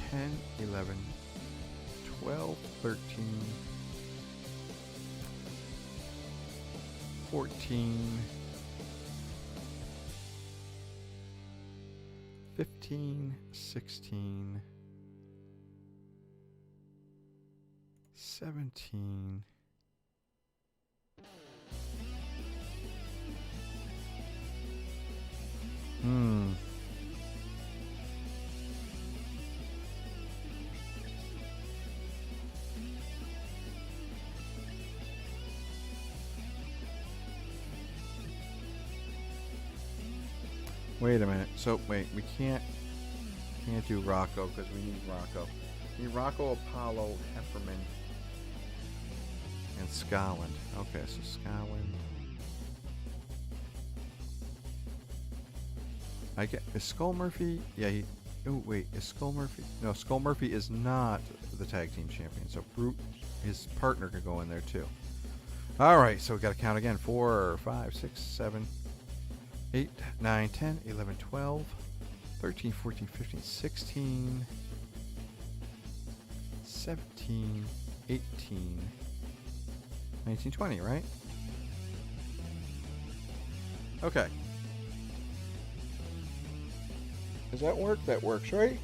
10, 11, 12, 13, 14, 15, 16, 17, Wait a minute. So wait, we can't do Rocco because we need Rocco. We need Rocco, Apollo, Hefferman, and Scotland. Okay, so Scotland. Is Skull Murphy? Yeah. Oh wait, is Skull Murphy? No, Skull Murphy is not the tag team champion. So Brute, his partner, could go in there too. All right, so we got to count again. 4, 5, 6, 7. 8, 9, 10, 11, 12, 13, 14, 15, 16, 17, 18, 19, 20, right? Okay. Does that work? That works, right?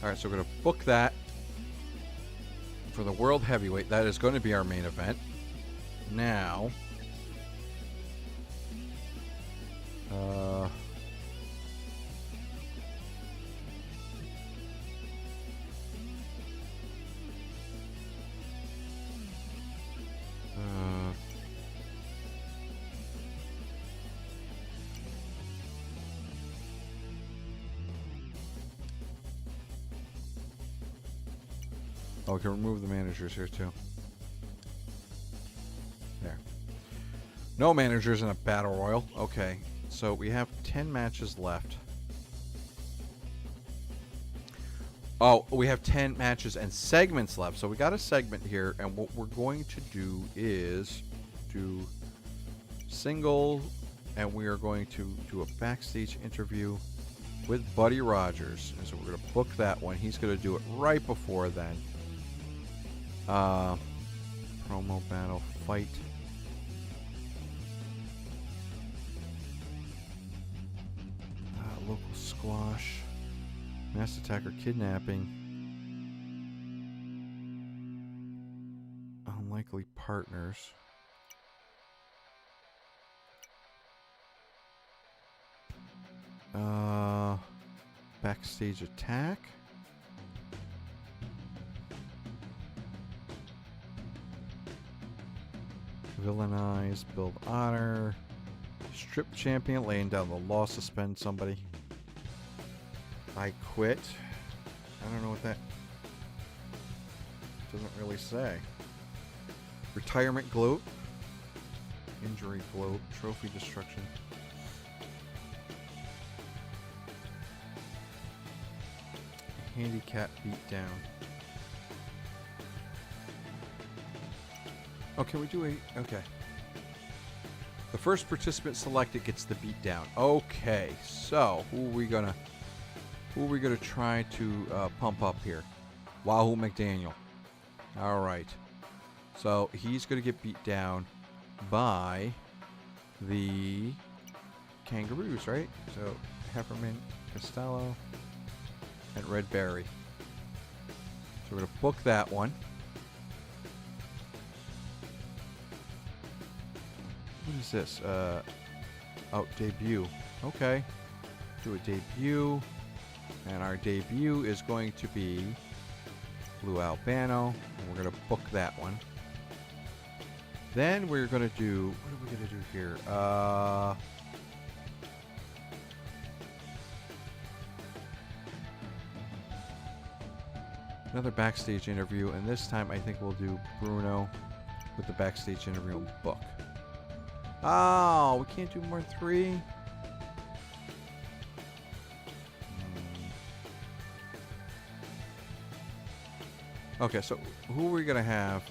All right, so we're going to book that for the World Heavyweight. That is going to be our main event. Now, oh, we can remove the managers here too. There. No managers in a battle royal. Okay, so we have 10 matches left. Oh, we have 10 matches and segments left. So we got a segment here, and what we're going to do is do single, and we are going to do a backstage interview with Buddy Rogers. And so we're going to book that one. He's going to do it right before then. Promo battle fight. Local squash. Mass attacker kidnapping. Unlikely partners. Backstage attack. Villainize, build honor. Strip champion, laying down the law, suspend somebody. I quit. I don't know what that doesn't really say. Retirement gloat. Injury gloat. Trophy destruction. Handicap beat down. Oh, can we do a... Okay. The first participant selected gets the beat down. Okay, so who are we gonna try to pump up here? Wahoo McDaniel. All right. So he's going to get beat down by the Kangaroos, right? So Hefferman, Costello, and Red Berry. So we're going to book that one. What is this? Oh, debut. Okay. Do a debut. And our debut is going to be Blue Albano. And we're going to book that one. Then we're going to do... What are we going to do here? Another backstage interview. And this time I think we'll do Bruno with the backstage interview and book. Oh, we can't do more than 3? Okay, so who are we going to have?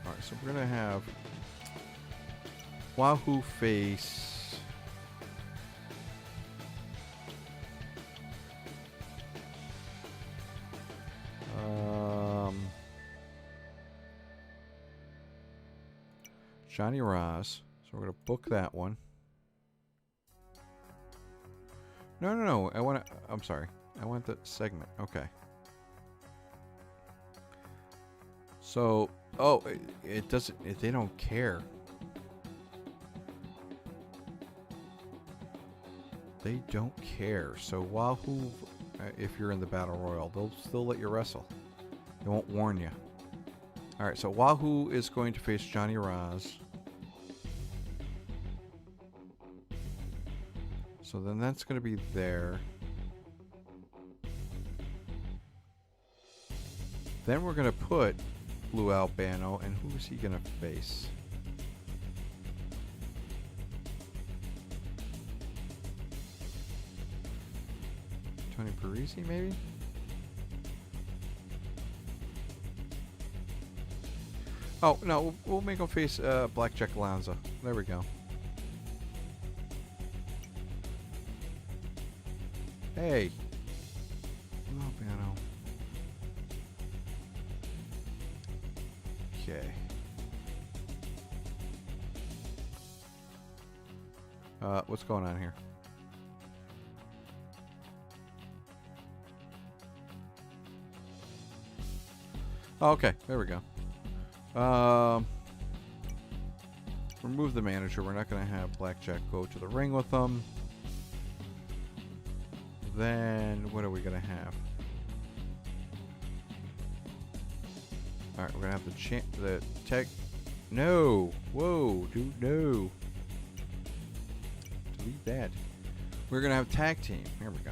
Alright, so we're going to have Wahoo face Johnny Roz. So we're going to book that one. No. I'm sorry. I want the segment. Okay. So, oh, it doesn't, they don't care. They don't care. So Wahoo, if you're in the Battle Royal, they'll still let you wrestle. They won't warn you. Alright, so Wahoo is going to face Johnny Roz. So then that's going to be there. Then we're going to put Blue Albano, and who is he going to face? Tony Parisi, maybe? Oh, no, we'll make him face Blackjack Lanza. There we go. Hey. Blue Albano. Okay. What's going on here? Oh, okay, there we go. Remove the manager. We're not going to have Blackjack go to the ring with them. Then, what are we going to have? Alright, we're going to have the tech. No! Whoa, dude, no. Delete that. We're going to have tag team. Here we go.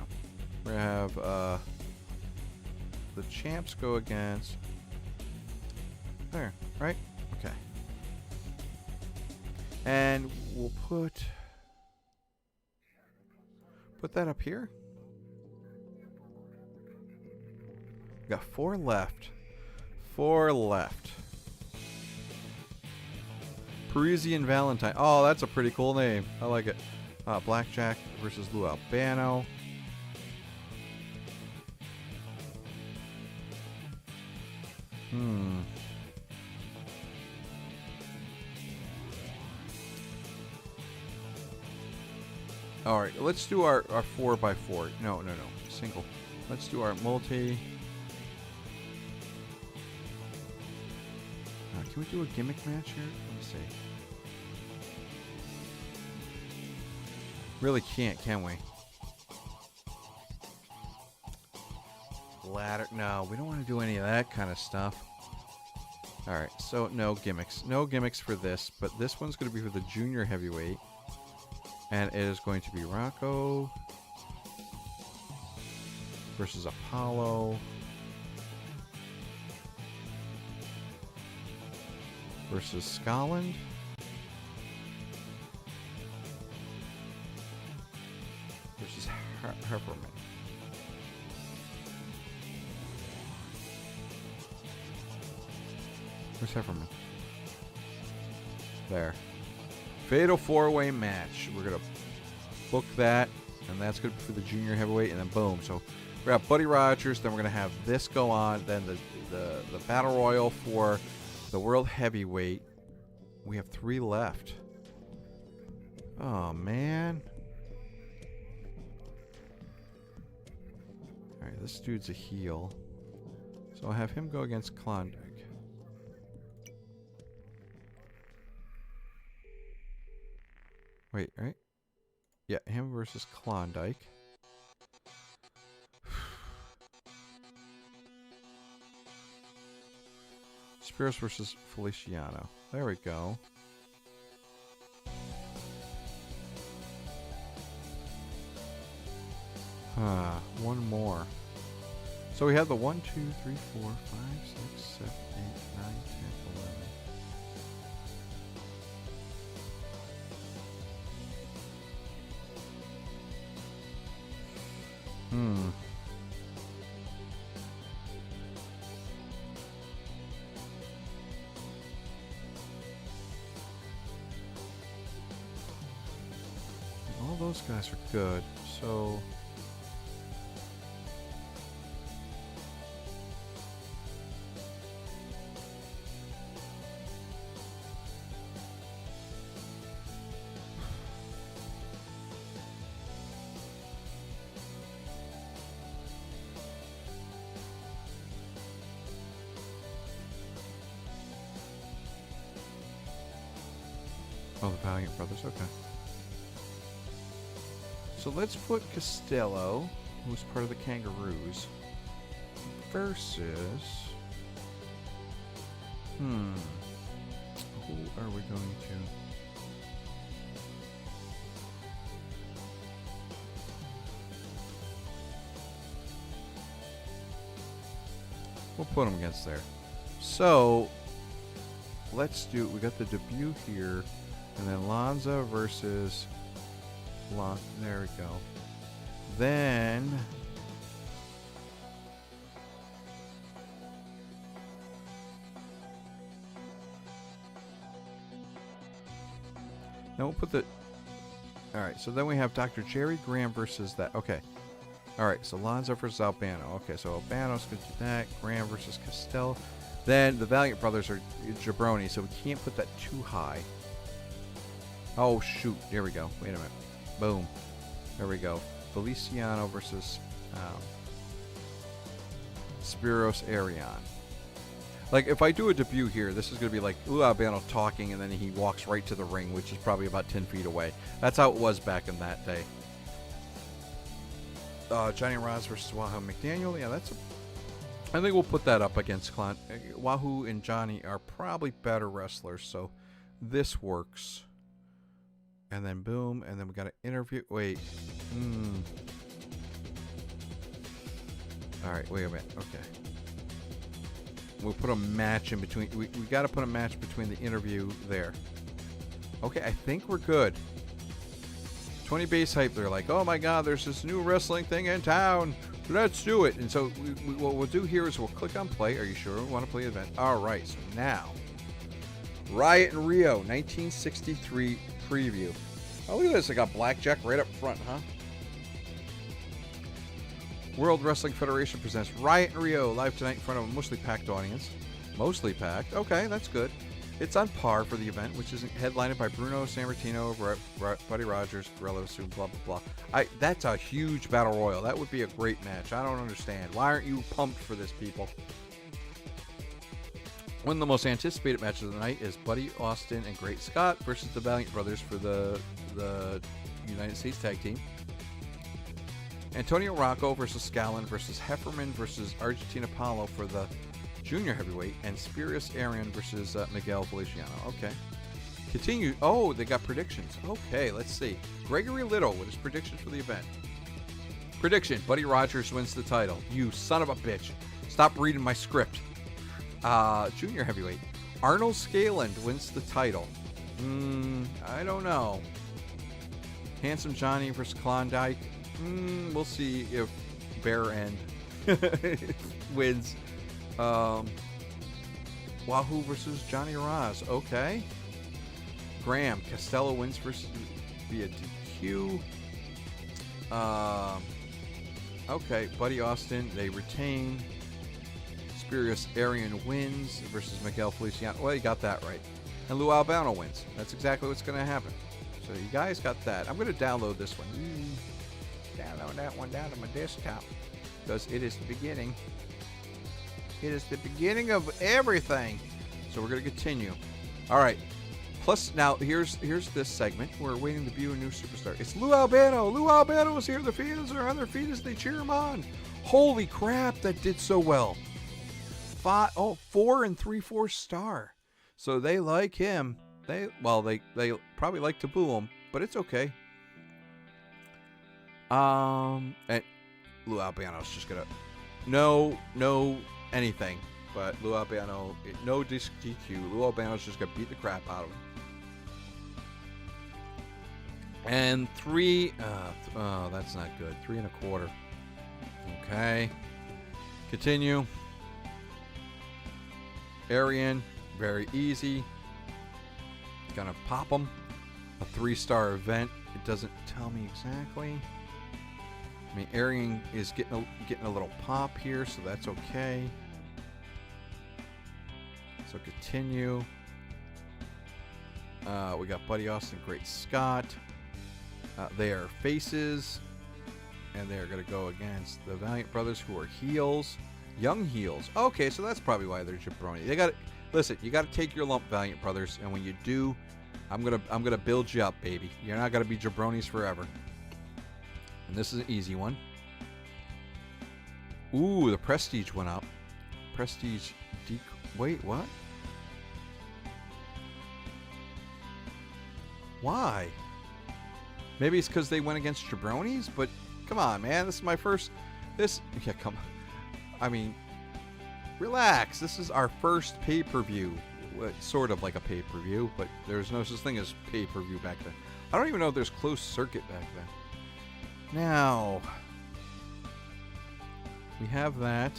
We're going to have the champs go against... There, right? Okay. And we'll put that up here. We got 4 left. 4 left. Parisian Valentine. Oh, that's a pretty cool name. I like it. Blackjack versus Lou Albano. Alright, let's do our 4x4. No. Single. Let's do our multi. Can we do a gimmick match here? Let me see. Really can't, can we? Ladder. No, we don't want to do any of that kind of stuff. Alright, so no gimmicks. No gimmicks for this, but this one's going to be for the junior heavyweight. And it is going to be Rocco versus Apollo versus Scotland versus Hefferman. Where's Hefferman? There. Fatal 4-way match. We're going to book that, and that's good for the junior heavyweight, and then boom. So we're going We got Buddy Rogers. Then we're gonna have this go on. Then the battle royal for the world heavyweight. We have 3 left. Oh man. All right, this dude's a heel, so I'll have him go against Klondike. Wait, right? Yeah, him versus Klondike. Spears versus Feliciano. There we go. One more. So we have the 1, 2, 3, 4, 5, 6, 7, 8, 9, 10, 11. All those guys are good, so oh, the Valiant Brothers, okay. So let's put Costello, who's part of the Kangaroos, versus... Who are we going to... We'll put them against there. So, let's do... We got the debut here, and then Lanza versus... There we go. Then we'll put the... Alright, so then we have Dr. Jerry Graham versus that. Okay. Alright, so Lanza versus Albano. Okay, so Albano's going to do that. Graham versus Costello. Then the Valiant Brothers are jabroni, so we can't put that too high. Oh, shoot. There we go. Wait a minute. Boom. There we go. Feliciano versus Spiros Arion. Like, if I do a debut here, this is going to be like Albano talking, and then he walks right to the ring, which is probably about 10 feet away. That's how it was back in that day. Johnny Ross versus Wahoo McDaniel. Yeah, that's I think we'll put that up against Wahoo and Johnny are probably better wrestlers, so this works. And then boom, and then we got an interview. Wait. Alright, wait a minute. Okay. We'll put a match in between. We got to put a match between the interview there. Okay, I think we're good. 20 base hype. They're like, oh my god, there's this new wrestling thing in town. Let's do it. And so what we'll do here is we'll click on play. Are you sure we want to play the event? Alright, so now. Riot in Rio, 1963 preview. Oh, look at this. I got blackjack right up front, huh? World Wrestling Federation presents Riot in Rio live tonight in front of a mostly packed audience. Mostly packed. Okay, that's good. It's on par for the event, which is headlined by Bruno Sammartino, Buddy Rogers, Gorilla Soon, blah, blah, blah. That's a huge battle royal. That would be a great match. I don't understand. Why aren't you pumped for this, people? One of the most anticipated matches of the night is Buddy Austin and Great Scott versus the Valiant Brothers for the United States Tag Team. Antonio Rocco versus Scallon versus Hefferman versus Argentina Paulo for the Junior Heavyweight, and Spurious Arion versus Miguel Feliciano. Okay. Continue. Oh, they got predictions. Okay, let's see. Gregory Little with his predictions for the event. Prediction: Buddy Rogers wins the title. You son of a bitch. Stop reading my script. Junior Heavyweight. Arnold Scaland wins the title. I don't know. Handsome Johnny versus Klondike. We'll see if Bear End wins. Wahoo versus Johnny Ross. Okay. Graham. Costello wins versus via DQ. Okay, Buddy Austin, they retain. Spurious Arian wins versus Miguel Feliciano. Well, you got that right. And Lou Albano wins. That's exactly what's going to happen. So you guys got that. I'm going to download this one. Download that one down to my desktop. Because it is the beginning. It is the beginning of everything. So we're going to continue. All right. Plus, now, here's this segment. We're waiting to debut a new superstar. It's Lou Albano. Lou Albano is here. The fans are on their feet as they cheer him on. Holy crap, that did so well. 4 and 3/4 star. So they like him. They probably like to boo him, but it's okay. And Lou Albano's just gonna no anything, but Lou Albano, no DQ. Lou Albano's just gonna beat the crap out of him. And 3, that's not good. 3 1/4. Okay. Continue. Arian, very easy. Gonna pop him. A 3-star event. It doesn't tell me exactly. I mean, Arian is getting a little pop here, so that's okay. So continue. We got Buddy Austin, Great Scott. They are faces, and they are going to go against the Valiant Brothers, who are heels, young heels. Okay, so that's probably why they're jabroni. They got listen. You got to take your lump, Valiant Brothers, and when you do, I'm gonna build you up, baby. You're not gonna be jabronis forever. And this is an easy one. Ooh, the prestige went up. Prestige wait, what? Why? Maybe it's because they went against jabronis, but come on, man. This is my first. Yeah, come on. I mean, relax. This is our first pay-per-view. Sort of like a pay-per-view, but there's no such thing as pay-per-view back then. I don't even know if there's closed circuit back then. Now, we have that.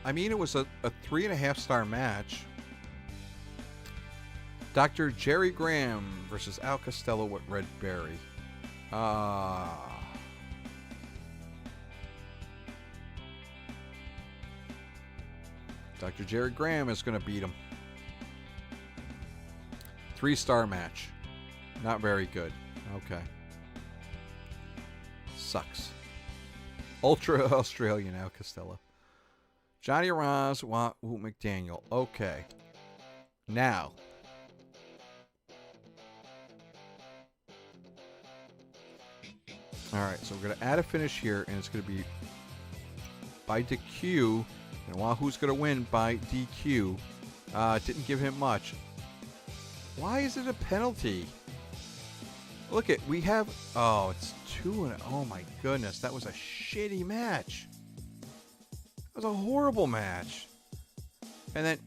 I mean, it was a 3.5-star match. Dr. Jerry Graham versus Al Costello with Red Berry. Dr. Jerry Graham is going to beat him. 3-star match. Not very good. Okay. Sucks. Ultra Australian Al Costello. Johnny Ross, Wahoo McDaniel. Okay. Now. Alright, so we're going to add a finish here, and it's going to be by DQ, and Wahoo's going to win by DQ. Didn't give him much. Why is it a penalty? Look at, we have, oh, it's 2 and, oh my goodness, that was a shitty match. That was a horrible match. And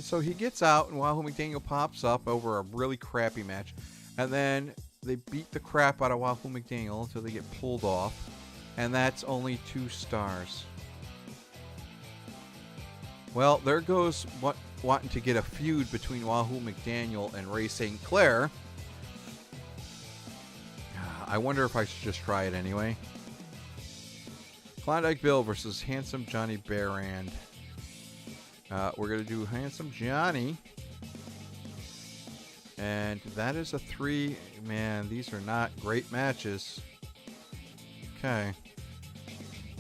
so he gets out, and Wahoo McDaniel pops up over a really crappy match, and then they beat the crap out of Wahoo McDaniel until they get pulled off. And that's only 2 stars. Well, there goes wanting to get a feud between Wahoo McDaniel and Ray St. Clair. I wonder if I should just try it anyway. Klondike Bill versus Handsome Johnny Barrand. We're going to do Handsome Johnny. And that is a 3. Man, these are not great matches. Okay.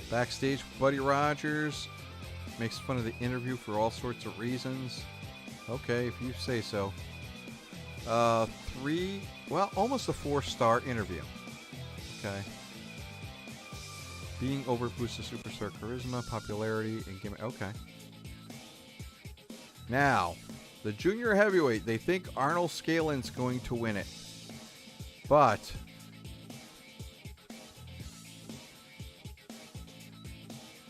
Backstage, Buddy Rogers makes fun of the interview for all sorts of reasons. Okay, if you say so. 3, well, almost a 4-star interview. Okay. Being over boosts the superstar charisma, popularity, and gimmick. Okay. Now, the junior heavyweight, they think Arnold Scalen's going to win it. But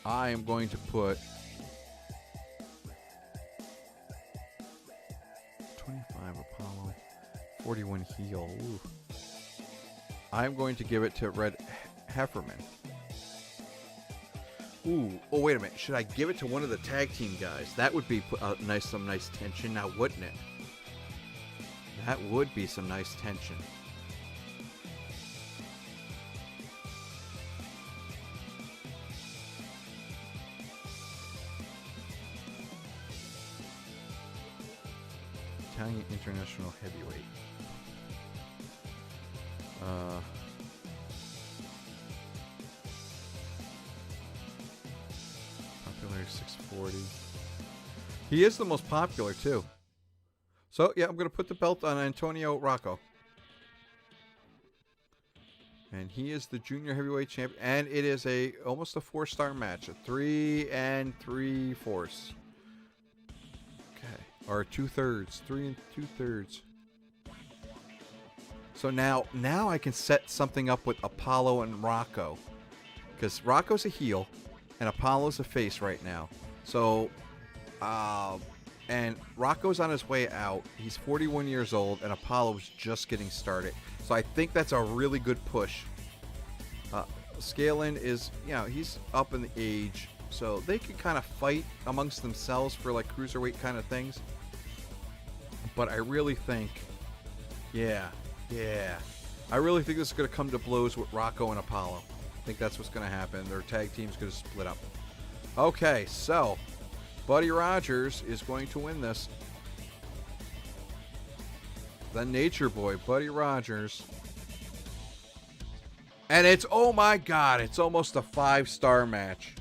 I am going to put 25 Apollo, 41 heel. Ooh. I'm going to give it to Red Hefferman. Ooh, oh wait a minute. Should I give it to one of the tag team guys? That would be some nice tension now, wouldn't it? That would be some nice tension. Italian International Heavyweight. Popular 640. He is the most popular too. So yeah, I'm gonna put the belt on Antonio Rocco. And he is the junior heavyweight champion, and it is almost a 4-star match, a 3 3/4. Okay, or 2/3, 3 2/3. So now I can set something up with Apollo and Rocco, because Rocco's a heel, and Apollo's a face right now. So, and Rocco's on his way out. He's 41 years old, and Apollo's just getting started. So I think that's a really good push. Scalen is, he's up in the age, so they could kind of fight amongst themselves for like cruiserweight kind of things. But I really think, I really think this is going to come to blows with Rocco and Apollo. I think that's what's going to happen. Their tag team's going to split up. Okay, so Buddy Rogers is going to win this. The Nature Boy, Buddy Rogers. And it's, oh my God, it's almost a 5-star match.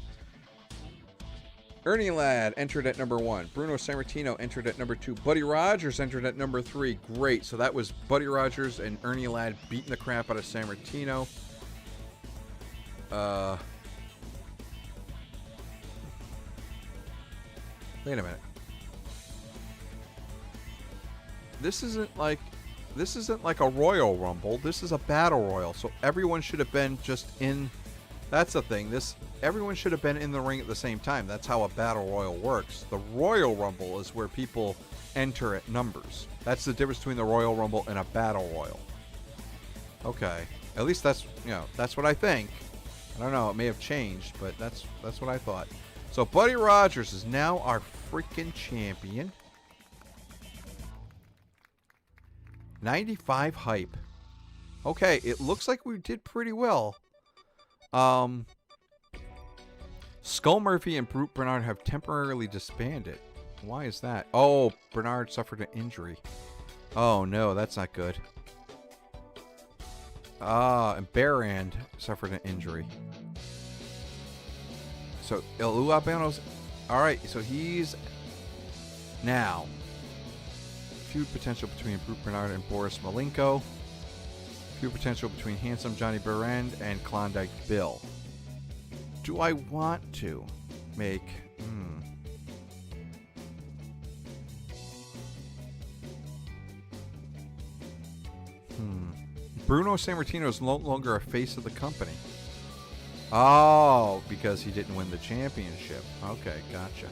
Ernie Ladd entered at number 1. Bruno Sammartino entered at number 2. Buddy Rogers entered at number 3. Great. So that was Buddy Rogers and Ernie Ladd beating the crap out of Sammartino. Wait a minute. This isn't like a Royal Rumble. This is a Battle Royal. So everyone should have been just in. That's the thing. Everyone should have been in the ring at the same time. That's how a Battle Royal works. The Royal Rumble is where people enter at numbers. That's the difference between the Royal Rumble and a Battle Royal. Okay. At least that's what I think. I don't know. It may have changed, but that's what I thought. So Buddy Rogers is now our freaking champion. 95 hype. Okay, it looks like we did pretty well. Skull Murphy and Brute Bernard have temporarily disbanded. Why is that? Oh, Bernard suffered an injury. Oh no, that's not good. And Barrand suffered an injury. So El Uabano's alright, so he's now feud potential between Brute Bernard and Boris Malenko. Feud potential between Handsome Johnny Barrand and Klondike Bill. Do I want to make Bruno Sammartino is no longer a face of the company. Oh, because he didn't win the championship. Okay, gotcha.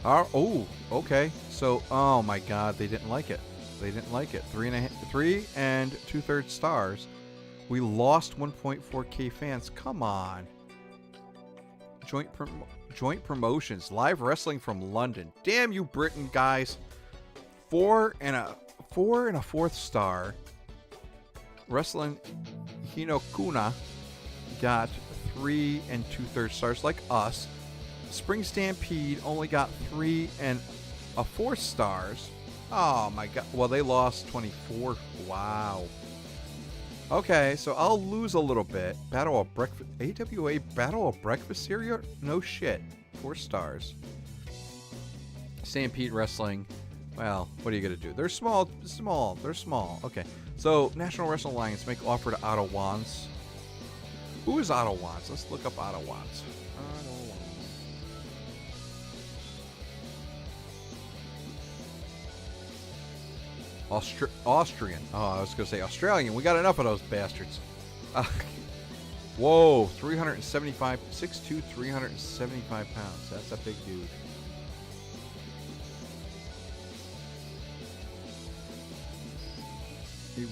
Oh, okay. So, oh my God, they didn't like it. They didn't like it. 3 2/3 stars. We lost 1.4K fans. Come on. Joint promotions. Live wrestling from London. Damn you, Britain guys. 4 and a 4th star. Wrestling Hinokuna got 3 2/3 stars, like us. Spring Stampede only got 3 1/4 stars. Oh my God. Well, they lost 24. Wow. Okay, so I'll lose a little bit. Battle of Breakfast. AWA Battle of Breakfast Cereal? No shit. 4 stars. Stampede Wrestling. Well, what are you going to do? They're small. They're small. Okay. So, National Wrestling Alliance make offer to Otto Wanz. Who is Otto Wanz? Let's look up Otto Wanz. Austrian. Oh, I was going to say Australian. We got enough of those bastards. Whoa, 375, 6'2", 375 pounds. That's a big dude. He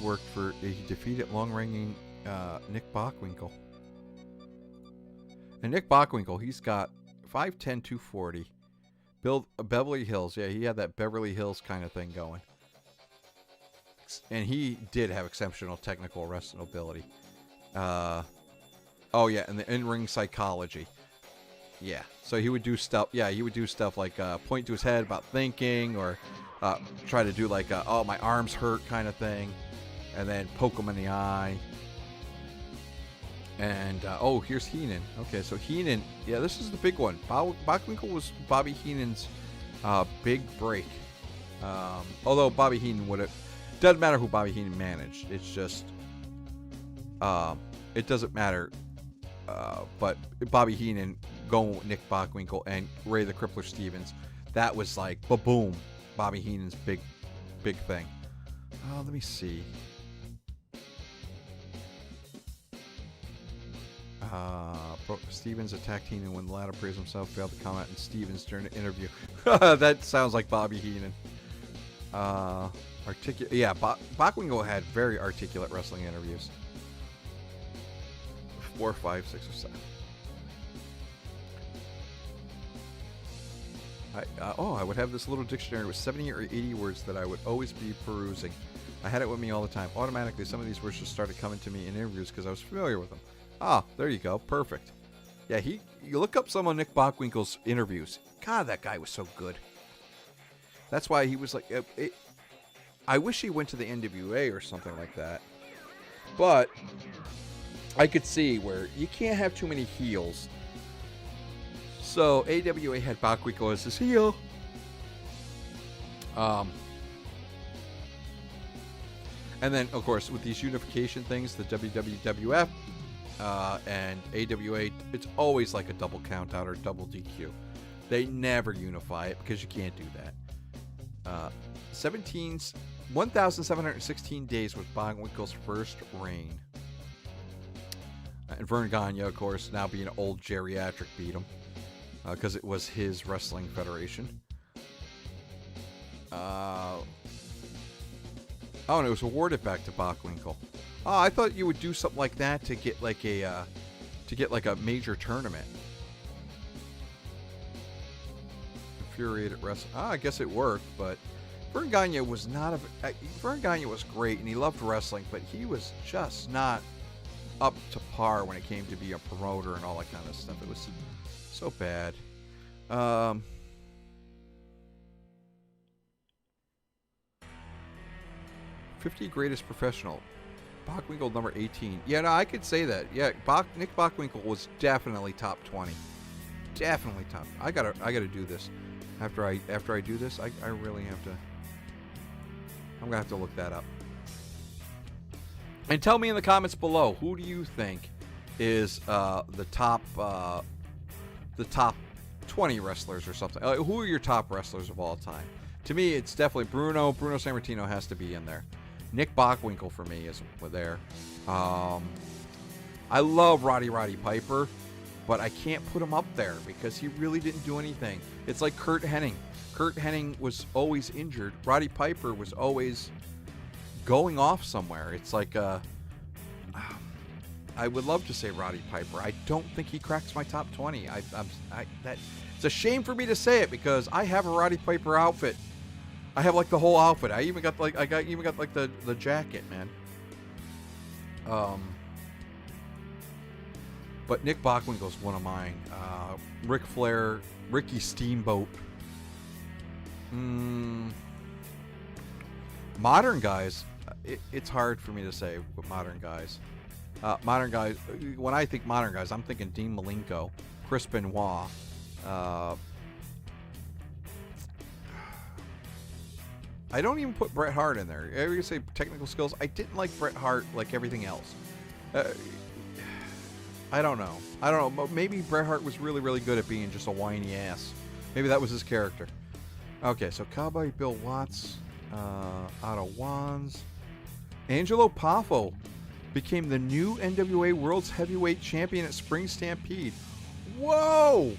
defeated long-reigning Nick Bockwinkel. And Nick Bockwinkel, he's got 5'10", 240. Beverly Hills. Yeah, he had that Beverly Hills kind of thing going. And he did have exceptional technical wrestling ability. Oh, yeah, and the in-ring psychology. Yeah, so he would do stuff. Yeah, he would do stuff like point to his head about thinking, or try to do like oh, my arms hurt kind of thing, and then poke him in the eye. And oh, here's Heenan. Okay, so Heenan, yeah, this is the big one. Bockwinkel was Bobby Heenan's big break. Although Bobby Heenan would have, doesn't matter who Bobby Heenan managed. It's just it doesn't matter. But Bobby Heenan going with Nick Bockwinkel and Ray the Crippler Stevens, that was like boom, Bobby Heenan's big thing. Let me see. Stevens attacked Heenan when the latter praised himself, failed to comment in Stevens during the interview. That sounds like Bobby Heenan. Yeah, Bockwinkel had very articulate wrestling interviews. 4, 5, 6, or 7. I would have this little dictionary with 70 or 80 words that I would always be perusing. I had it with me all the time. Automatically, some of these words just started coming to me in interviews because I was familiar with them. There you go. Perfect. Yeah, you look up some of Nick Bockwinkel's interviews. God, that guy was so good. That's why he was like... I wish he went to the NWA or something like that. But I could see where you can't have too many heels. So AWA had Bockwinkel as his heel. And then, of course, with these unification things, the WWF and AWA, it's always like a double count out or double DQ. They never unify it because you can't do that. 1,716 days was Bockwinkel's first reign. And Vern Gagne, of course, now being an old geriatric, beat him because it was his wrestling federation. And it was awarded back to Bockwinkel. I thought you would do something like that to get like a major tournament. Infuriated wrestling. I guess it worked, but Vern Gagne was not Vern Gagne was great and he loved wrestling, but he was just not up to par when it came to be a promoter and all that kind of stuff. It was so bad. 50 greatest professional. Bockwinkel number 18. Yeah, no, I could say that. Yeah, Nick Bockwinkel was definitely top 20. Definitely top. I gotta do this. After I do this, I really have to. I'm gonna have to look that up. And tell me in the comments below, who do you think is the top 20 wrestlers or something? Who are your top wrestlers of all time? To me, it's definitely Bruno. Bruno Sammartino has to be in there. Nick Bockwinkel for me is there. I love Roddy Piper, but I can't put him up there because he really didn't do anything. It's like Curt Hennig. Curt Hennig was always injured. Roddy Piper was always going off somewhere. It's like I would love to say Roddy Piper. I don't think he cracks my top 20. It's a shame for me to say it because I have a Roddy Piper outfit. I have like the whole outfit. I even got like the jacket, man. But Nick Bockwinkel's one of mine. Ric Flair, Ricky Steamboat. Modern guys, it's hard for me to say with modern guys. Modern guys, when I think modern guys, I'm thinking Dean Malenko, Chris Benoit. I don't even put Bret Hart in there. Every say technical skills, I didn't like Bret Hart like everything else. I don't know. Maybe Bret Hart was really, really good at being just a whiny ass. Maybe that was his character. Okay, so Cowboy Bill Watts, Otto Wands. Angelo Poffo became the new NWA World's Heavyweight Champion at Spring Stampede. Whoa!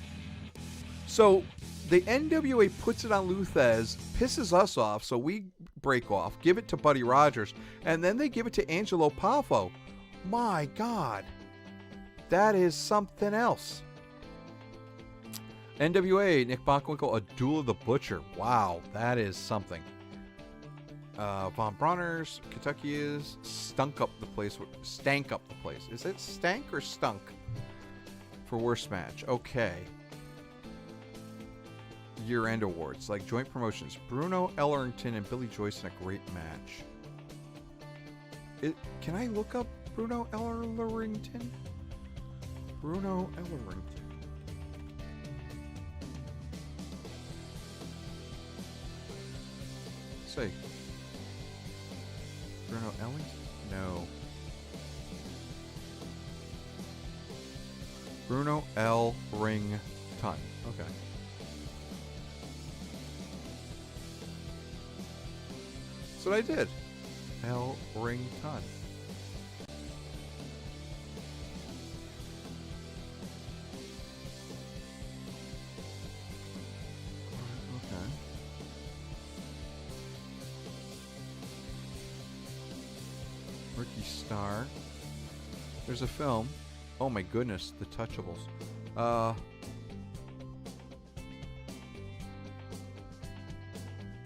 So the NWA puts it on Lou Thesz, pisses us off, so we break off, give it to Buddy Rogers, and then they give it to Angelo Poffo. My God. That is something else. NWA, Nick Bockwinkel, a Duel of the Butcher. Wow, that is something. Von Brauner's, Kentucky is stank up the place. Is it stank or stunk for worst match? Okay. Year-end awards, like joint promotions. Bruno Ellerington and Billy Joyce in a great match. Can I look up Bruno Ellerington? Bruno Ellerington. Say. Bruno Ellington? No. Bruno L. Ring Ton. Okay. That's what I did. L. Ring Ton. Okay. Ricky Starr. There's a film. Oh my goodness, The Touchables.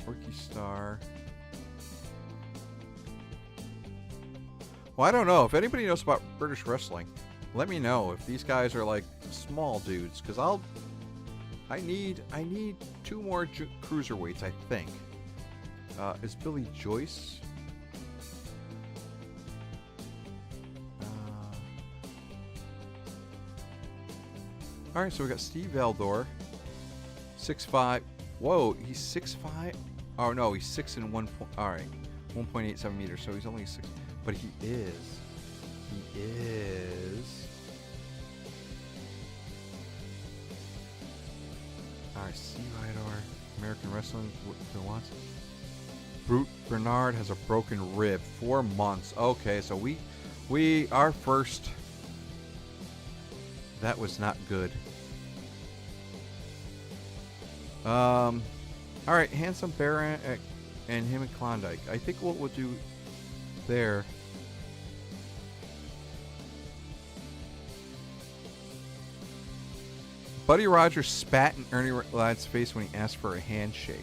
Ricky Starr. Well, I don't know. If anybody knows about British wrestling, let me know if these guys are like small dudes, because I need 2 more cruiserweights, I think. Is Billy Joyce? All right, so we got Steve Eldor, 6'5". Whoa, he's 6'5". Oh no, he's 6 and 1. All right, 1.87 meters. So he's only 6, but he is. All right, C. Radar, American Wrestling. Who wants it? Brute Bernard has a broken rib. 4 months. Okay, so our first. That was not good. All right, Handsome Baron and him and Klondike. I think what we'll do there. Buddy Rogers spat in Ernie Ladd's face when he asked for a handshake.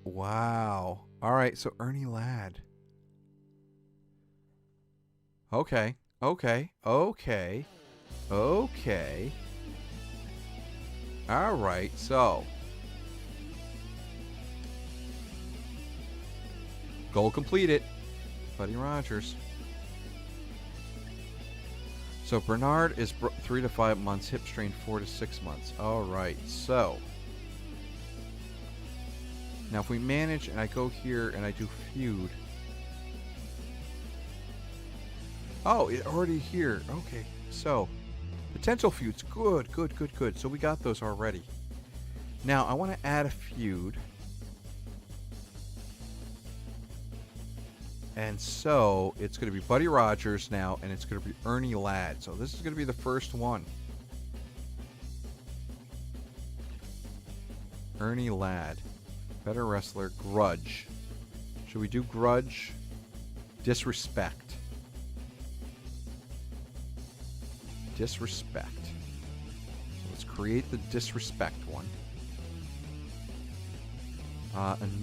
Wow. All right, so Ernie Ladd. Okay. All right, so. Goal completed. Buddy Rogers. So Bernard is 3 to 5 months, hip strain 4 to 6 months. All right, so. Now if we manage and I go here and I do feud. Oh, it's already here. Okay, so potential feuds. Good. So we got those already. Now I want to add a feud. And so it's going to be Buddy Rogers now, and it's going to be Ernie Ladd. So this is going to be the first one. Ernie Ladd. Better wrestler. Grudge. Should we do Grudge? Disrespect. Disrespect. So let's create the disrespect one.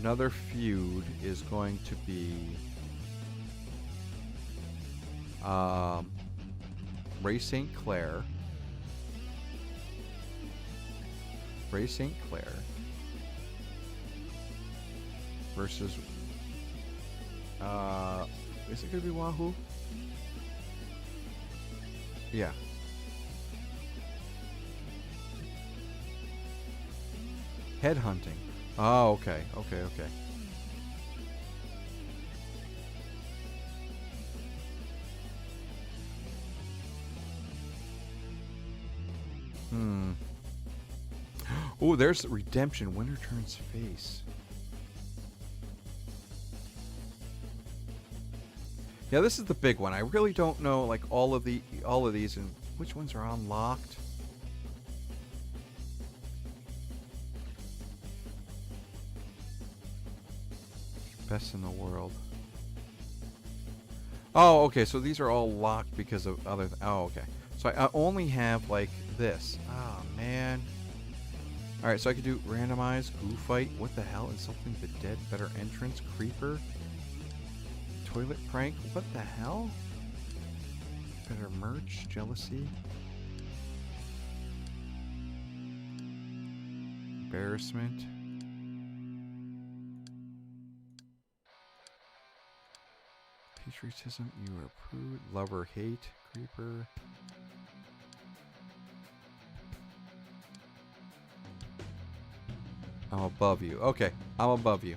Another feud is going to be Ray St. Clair. Versus is it gonna be Wahoo? Yeah. Headhunting. Oh, okay. Oh, there's redemption. Winner turns face. Yeah, this is the big one. I really don't know like all of these and which ones are unlocked. Best in the world. Oh, okay. So these are all locked because of other. Oh, okay. So I only have like this. Oh man. All right. So I could do randomize, goo fight. What the hell? Insulting the dead. Better entrance. Creeper. Toilet prank. What the hell? Better merch. Jealousy. Embarrassment. Patriotism, you are prude. Lover, hate. Creeper. I'm above you. Okay, I'm above you.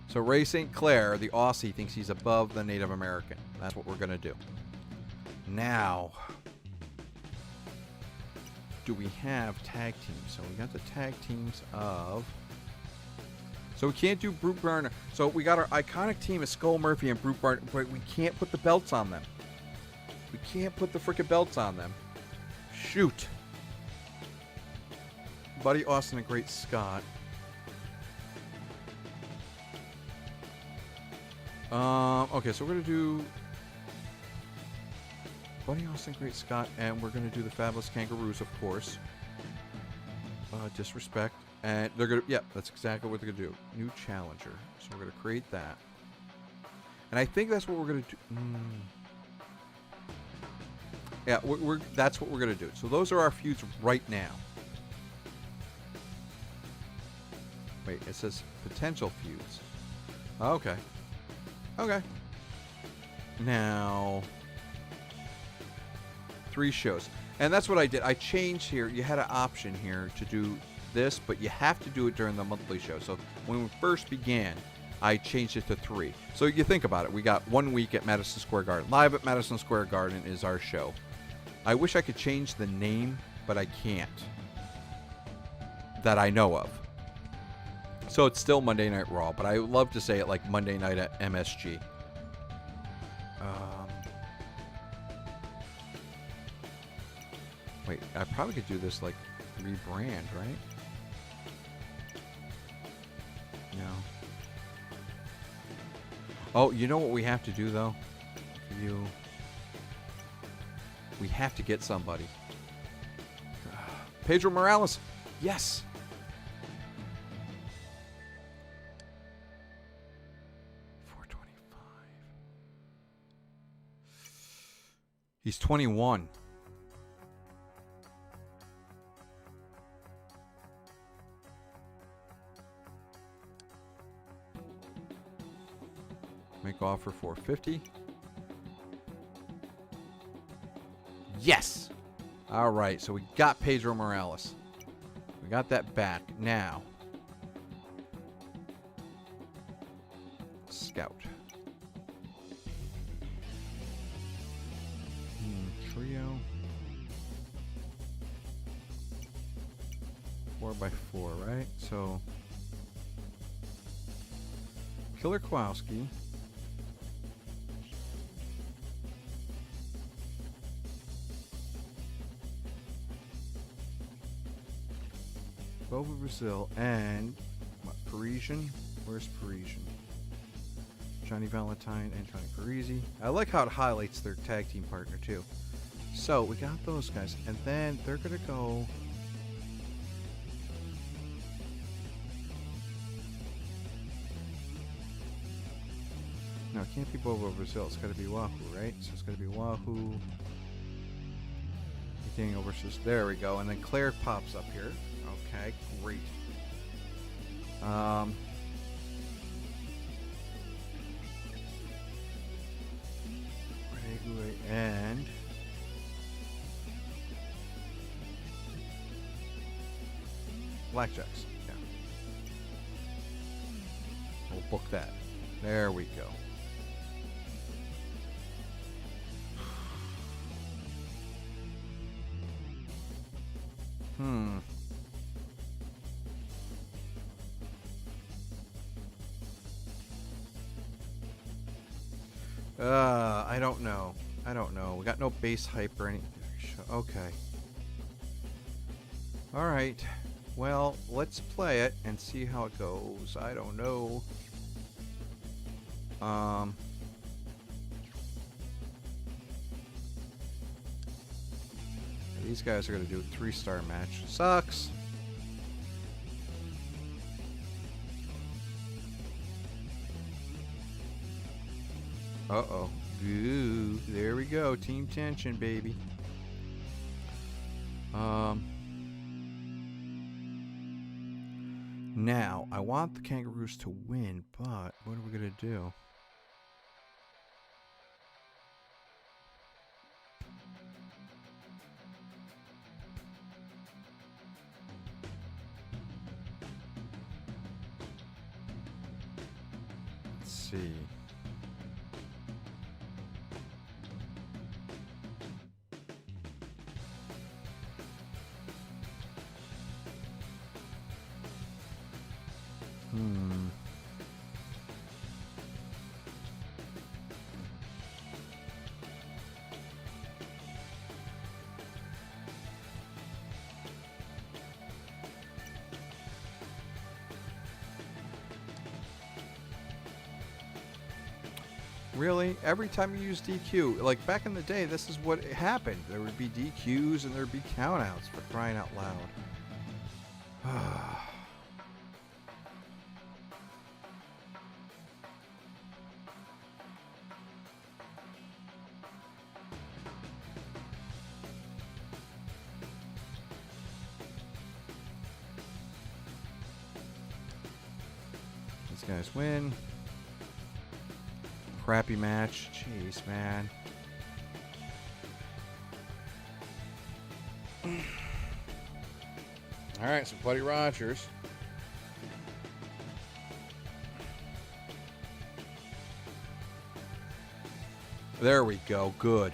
So Ray St. Clair, the Aussie, thinks he's above the Native American. That's what we're going to do. Now, do we have tag teams? So we got the tag teams of... So we can't do Brute Barner. So we got our iconic team of Skull Murphy and Brute Barner, but we can't put the belts on them. We can't put the frickin' belts on them. Shoot. Buddy Austin and Great Scott. Okay, so we're gonna do Buddy Austin, Great Scott, and we're gonna do the Fabulous Kangaroos, of course. Disrespect. And they're gonna, yeah, that's exactly what they're gonna do. New challenger. So we're gonna create that. And I think that's what we're gonna do. Yeah, that's what we're gonna do. So those are our feuds right now. Wait, it says potential feuds. Okay. Okay. Now, 3 shows. And that's what I did. I changed here. You had an option here to do this, but you have to do it during the monthly show. So when we first began, I changed it to 3. So you think about it. We got 1 week at Madison Square Garden. Live at Madison Square Garden is our show. I wish I could change the name, but I can't. That I know of. So it's still Monday Night Raw, but I would love to say it like Monday Night at MSG. Wait, I probably could do this like rebrand, right? No. Oh, you know what we have to do though? We have to get somebody. Pedro Morales. Yes. He's 21. Make offer for 50. Yes! All right, so we got Pedro Morales. We got that back. Now, Scout. Trio. 4x4, right? So, Killer Kowalski. Boba Brazil and what, Parisian? Where's Parisian? Johnny Valentine and Johnny Parisi. I like how it highlights their tag team partner too. So we got those guys, and then they're gonna go. No, it can't be Bobo Brazil. It's gotta be Wahoo, right? So it's gotta be Wahoo. Daniel versus. There we go, and then Claire pops up here. Okay, great. And Blackjacks. Yeah. We'll book that. There we go. I don't know. I don't know. We got no base hype or anything. Okay. Alright. Well, let's play it and see how it goes. I don't know. These guys are going to do a 3-star match. Sucks. Uh-oh. Ooh, there we go. Team tension, baby. Now, I want the Kangaroos to win, but what are we going to do? Let's see. Really? Every time you use DQ, like back in the day, this is what happened. There would be DQs and there'd be countouts, for crying out loud. These guys win. Crappy match. Jeez, man. Alright, so Buddy Rogers. There we go. Good.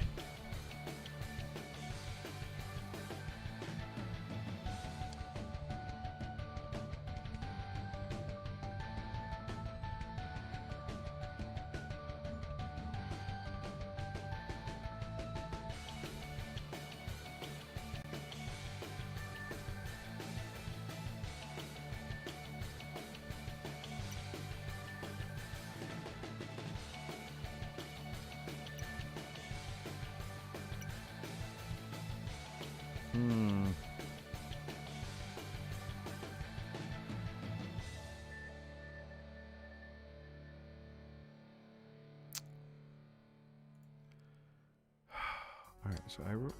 Alright, so I wrote...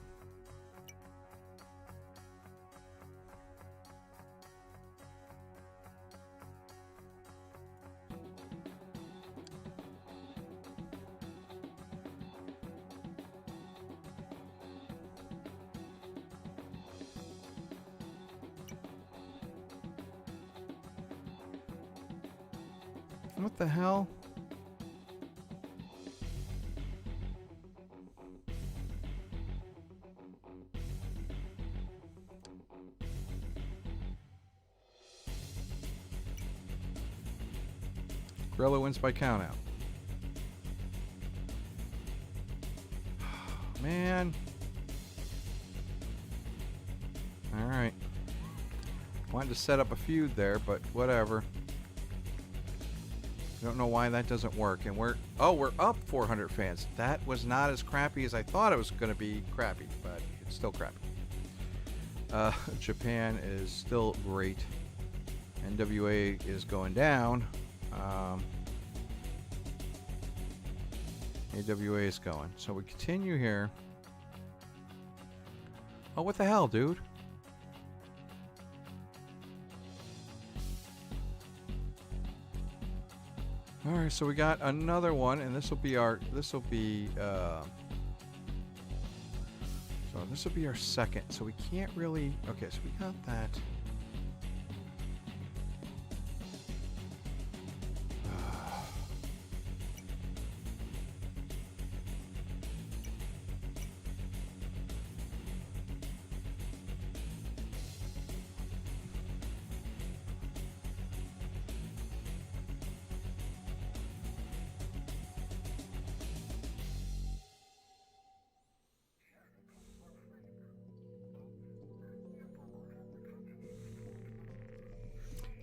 What the hell? Gorilla wins by countout. Man. Alright. Wanted to set up a feud there, but whatever. Don't know why that doesn't work. And we're up 400 fans. That was not as crappy as I thought it was going to be crappy, but it's still crappy. Japan is still great. NWA is going down. AWA is going. So we continue here. Oh, what the hell, dude? All right, so we got another one, and this will be our second. So we can't really. Okay, so we got that.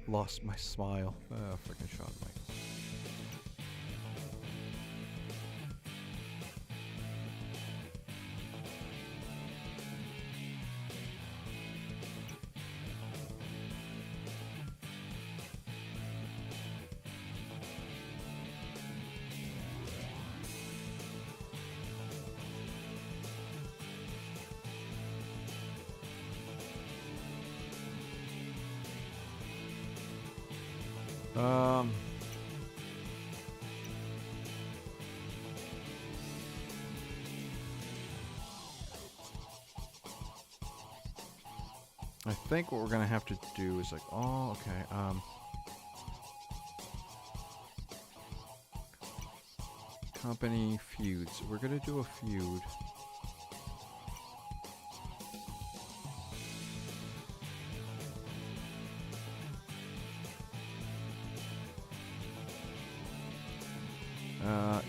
Lost my smile. Oh, freaking Sean Mike. Um. I think what we're gonna have to do is like, oh, okay. Company feuds. We're gonna do a feud.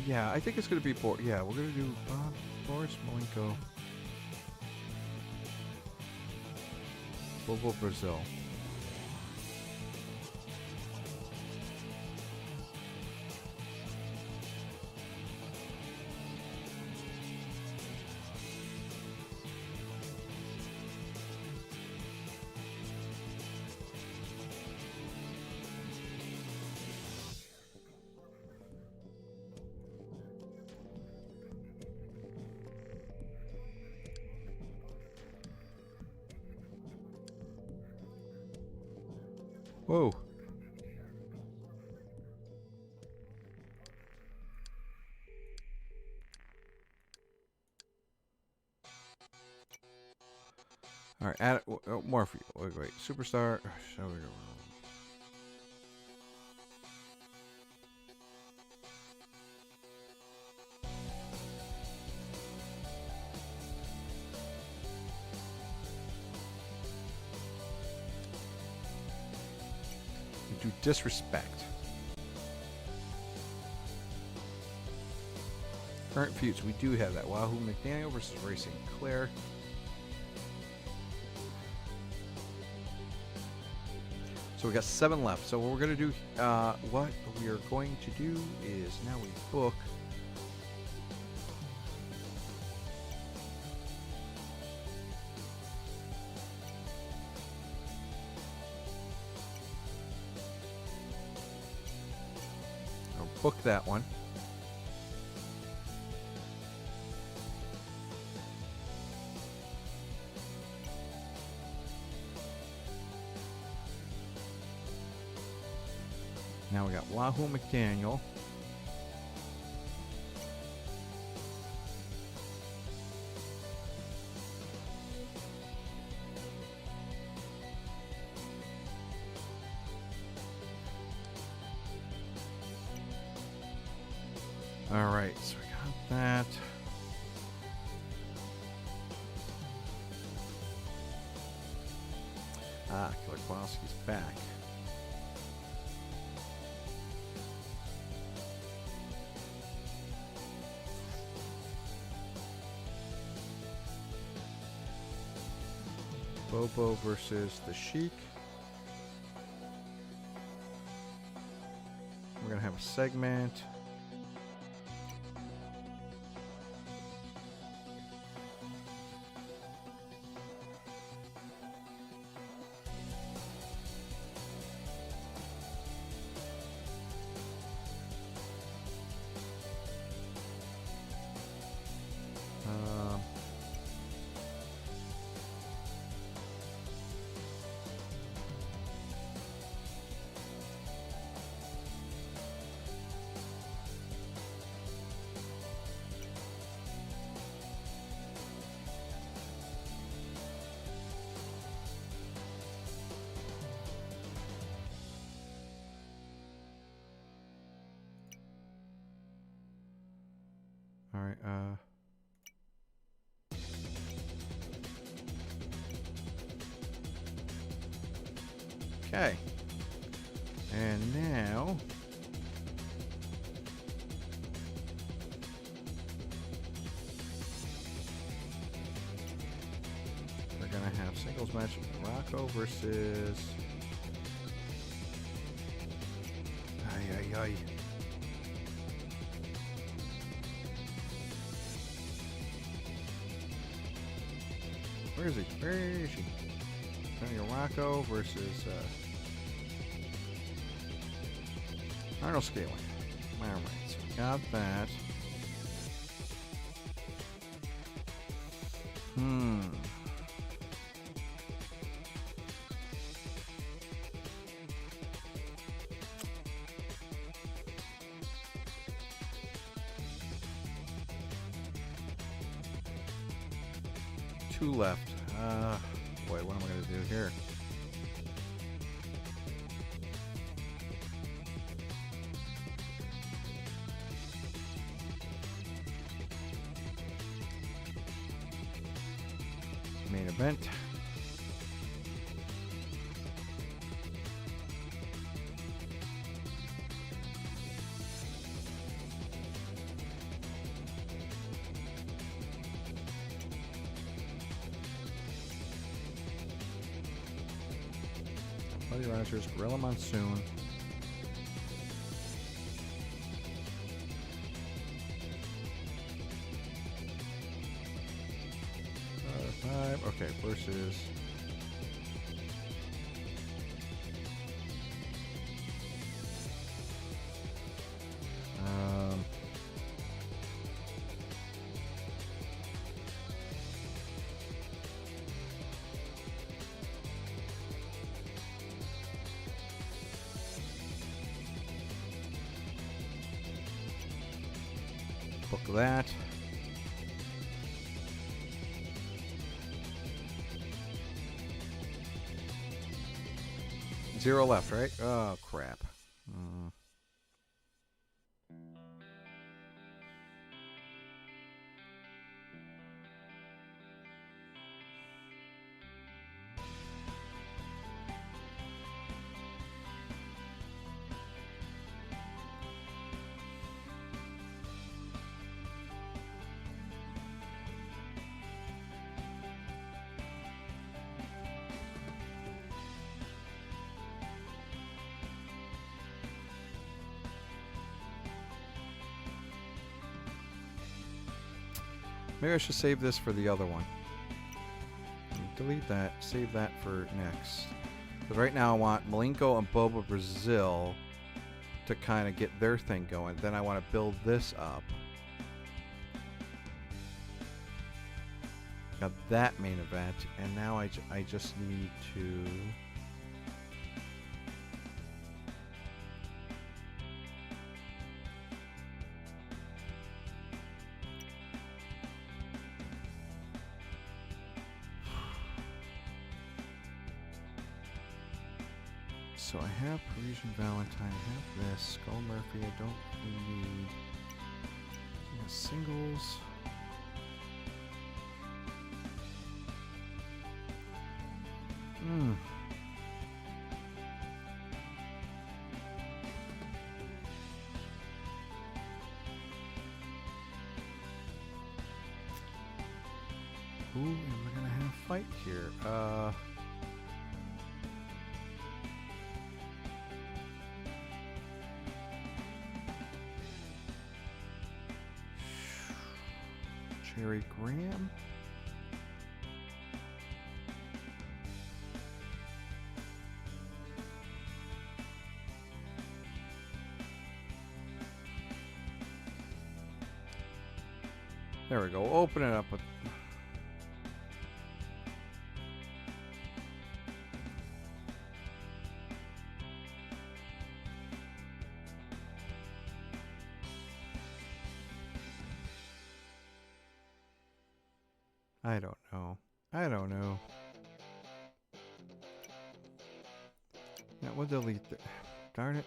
Yeah, I think it's gonna be yeah, we're gonna do Boris Malenko, Bobo Brazil. Whoa. All right, add more for you. Wait. Superstar. Shall we go? Do disrespect. Current feuds, we do have that. Wahoo McDaniel versus Racing Claire. So we got 7 left. So what we're gonna do, what we are going to do is now we book. Book that one. Now we got Wahoo McDaniel. All right, so we got that. Killer Kowalski's back. Bobo versus the Sheik. We're gonna have a segment. All right, okay. And now we're gonna have singles match Rocco versus ay. Where is he? Where is he? Tony Rocco versus Arnold Scaling. Alright, so we got that. 2 left. Boy, what am I going to do here? Main event. Buddy Rogers, Gorilla Monsoon. Five. Okay, versus. Book that. Zero left, right? Oh, crap. Maybe I should save this for the other one. Delete that. Save that for next. Because right now I want Malenko and Boba Brazil to kind of get their thing going. Then I want to build this up. Got that main event. And now I just need to... So I have Parisian Valentine, I have this, Skull Murphy, I don't need singles. Who am I gonna have fight here? Jerry Graham. There we go. Open it up. I don't know. I don't know. Yeah, we'll delete that. Darn it.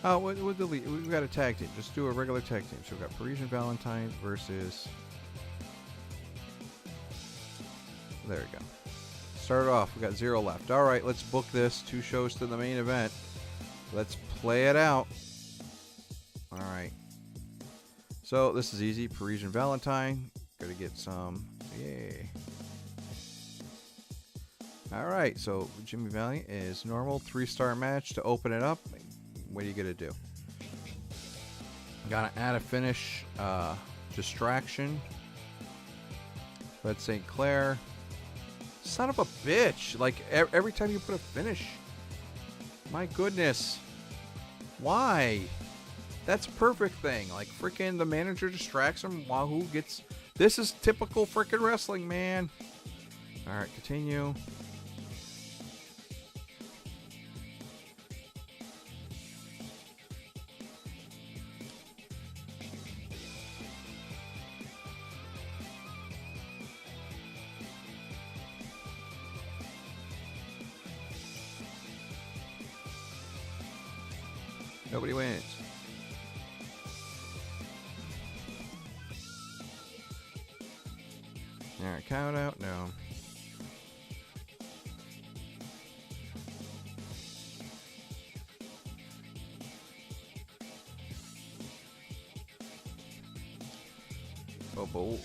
Oh, we'll delete. We've got a tag team. Just do a regular tag team. So we've got Parisian Valentine versus... There we go. Start off. We got 0 left. All right, let's book this. 2 shows to the main event. Let's play it out. All right. So this is easy. Parisian Valentine. Gotta get some. Yay. Alright, so Jimmy Valiant is normal. 3-star match to open it up. What are you gonna do? Gotta add a finish. Distraction. Red St. Clair. Son of a bitch. Like every time you put a finish. My goodness. Why? That's a perfect thing. Like, freaking the manager distracts him. Wahoo gets... This is typical freaking wrestling, man. Alright, continue. Nobody wins. Alright, count out? No. Bobo.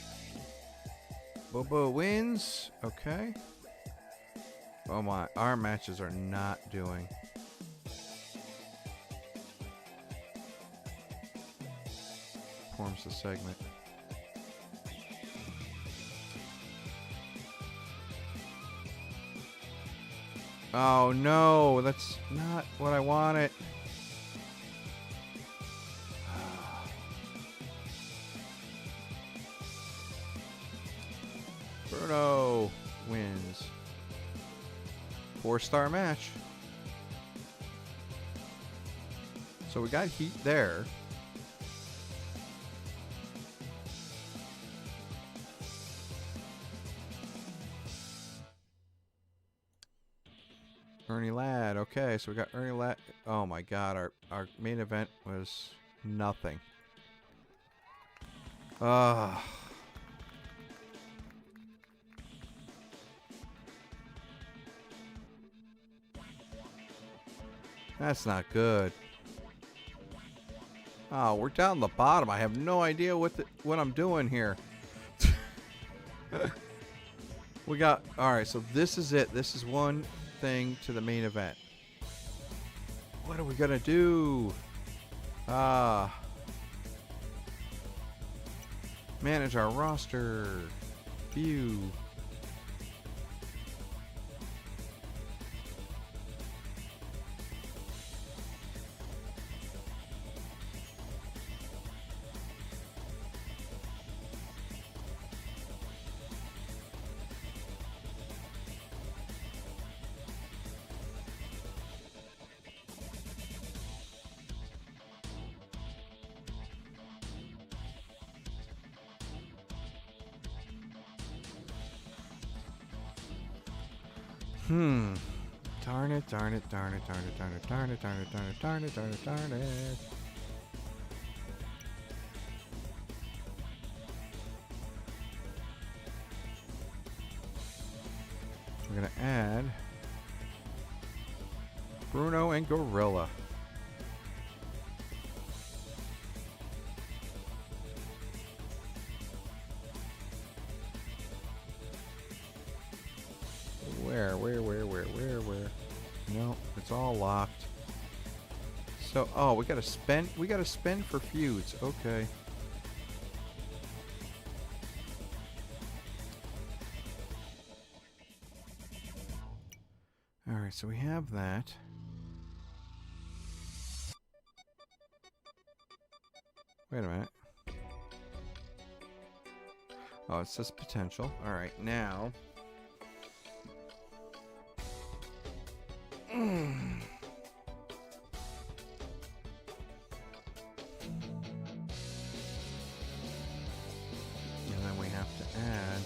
Bobo wins. Okay. Oh my, our matches are not doing. Forms the segment. Oh no, that's not what I wanted. Bruno wins. 4-star match. So we got heat there. Ernie Ladd. Okay, so we got Ernie Ladd. Oh my god, our main event was nothing. That's not good. Oh, we're down the bottom. I have no idea what I'm doing here. We got... Alright, so this is it. This is one thing to the main event. What are we gonna do? Manage our roster. View. Darn it, darn it, darn it, darn it, darn it, darn it, darn it, darn it, darn it, darn it, darn it. We're gonna add Bruno and Gorilla. Where? No, it's all locked. So, oh, we gotta spend for feuds. Okay. Alright, so we have that. Wait a minute. Oh, it says potential. Alright, now... And then we have to add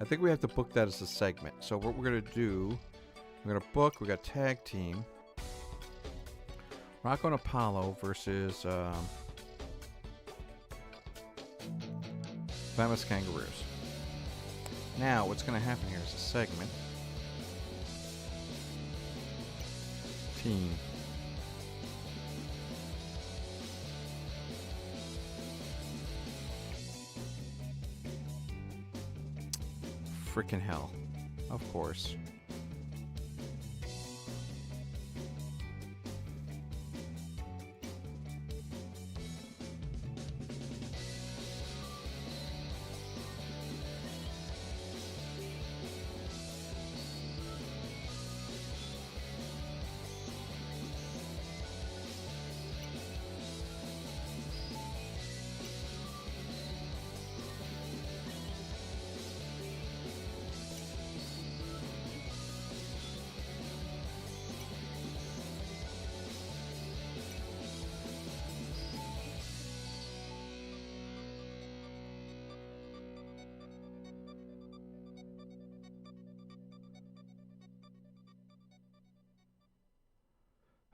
I think we have to book that as a segment. So what we're going to do, we're going to book, we got tag team. Rocco and Apollo versus Famous Kangaroos. Now, what's going to happen here is a segment. Team. Frickin' hell. Of course.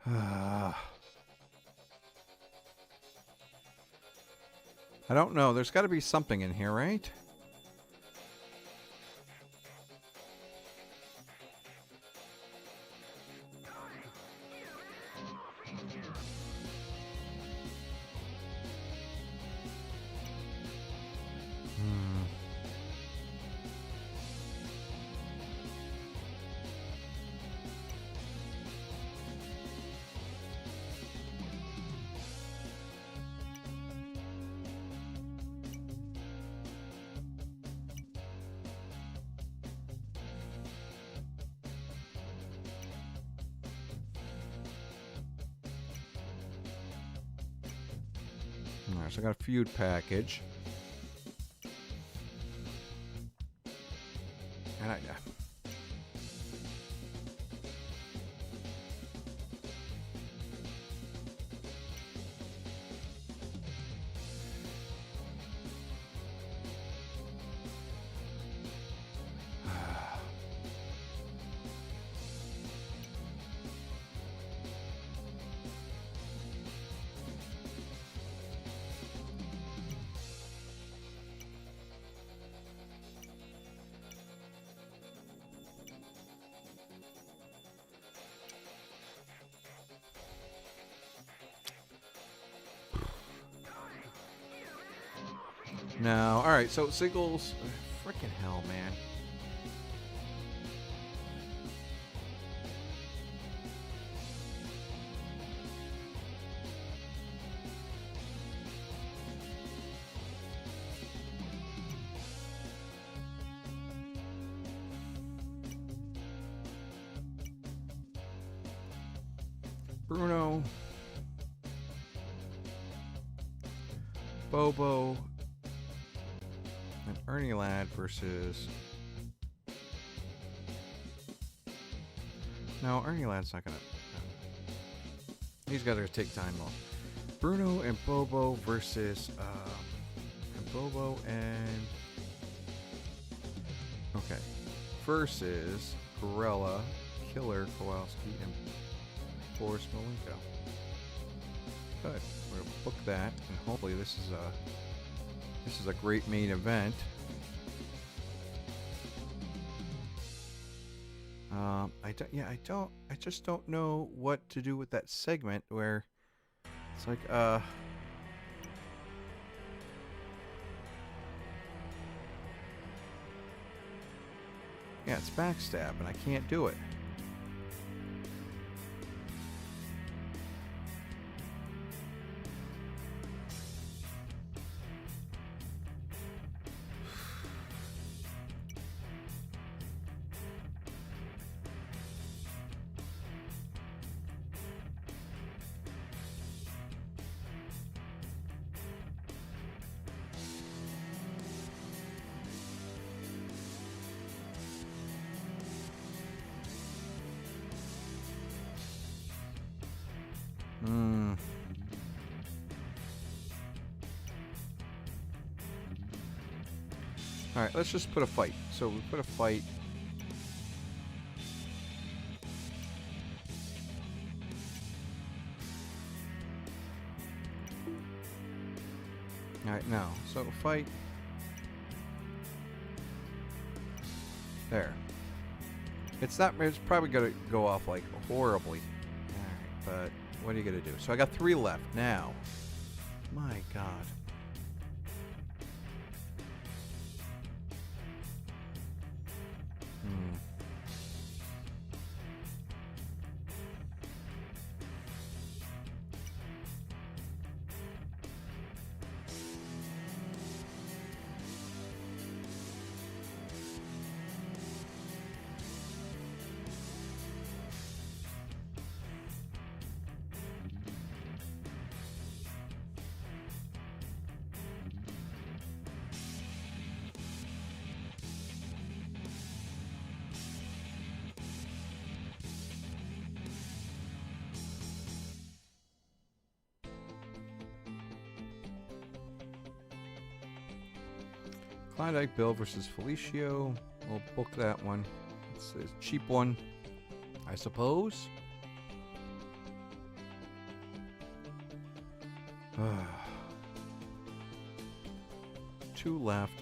I don't know. There's got to be something in here, right? Alright, so I got a feud package. And I... No, alright, so singles... Frickin' hell, man. Bruno. Bobo. And Ernie Ladd versus... No, Ernie Ladd's not gonna... He's gotta take time off. Bruno and Bobo versus... and Bobo and... Okay. Versus Gorilla, Killer, Kowalski, and Boris Malenko. Good. We're gonna book that, and hopefully this is a great main event. I just don't know what to do with that segment where it's like, yeah, it's backstab and I can't do it. Alright, let's just put a fight. So we put a fight. Alright, now. So fight. There. It's probably gonna go off like horribly. Alright, but what are you gonna do? So I got 3 left now. My God. Klondike Bill versus Felicio. We'll book that one. It's a cheap one, I suppose. Two left.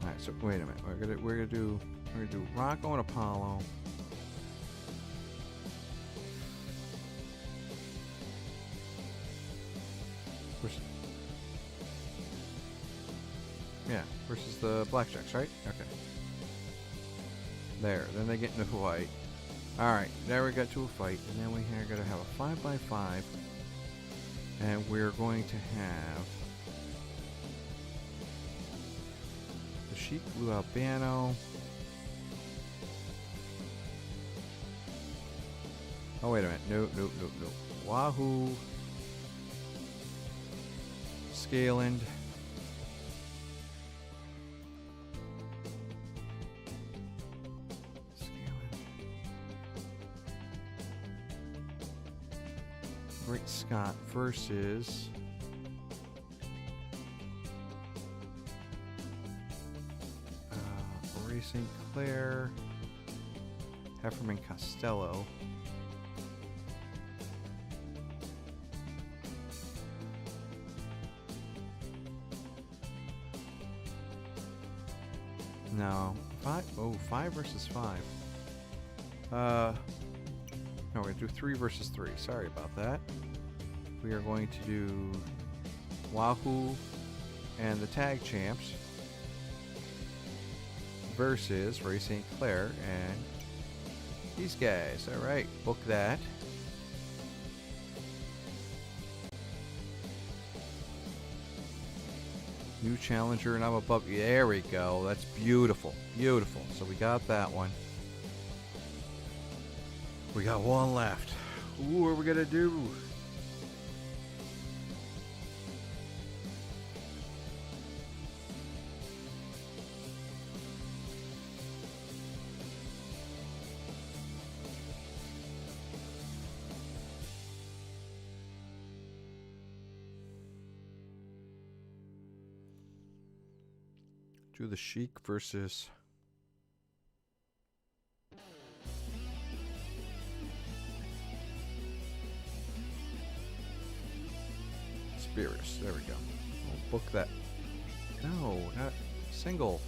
Alright, so wait a minute. We're gonna do Rocco and Apollo. Yeah, versus the Blackjacks, right? Okay. There, then they get into a fight. Alright, now we got to a fight, and then we are going to have a 5x5, and we're going to have the Sheik Blue Albano. Oh, wait a minute. No. Wahoo. Scaland. Great Scott versus Ray St. Clair, Hefferman Costello. No, 5 versus 5. No, we're going to do 3 versus 3. Sorry about that. We are going to do Wahoo and the tag champs versus Ray St. Clair and these guys. Alright, book that. New challenger and I'm above you. There we go. That's beautiful. Beautiful. So we got that one. We got one left. Ooh, what are we gonna do? Do the Sheik versus Spears. There we go. We'll book that. No, not single.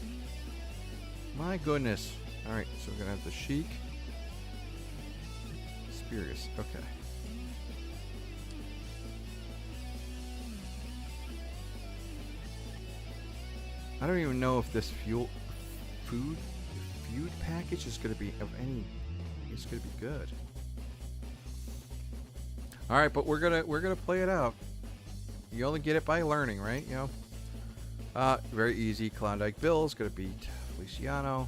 My goodness. Alright, so we're gonna have the Sheik. Spears. Okay. I don't even know if this feud package is going to be of any. It's going to be good. All right, but we're gonna play it out. You only get it by learning, right? You know. Very easy. Klondike Bill's going to beat Feliciano.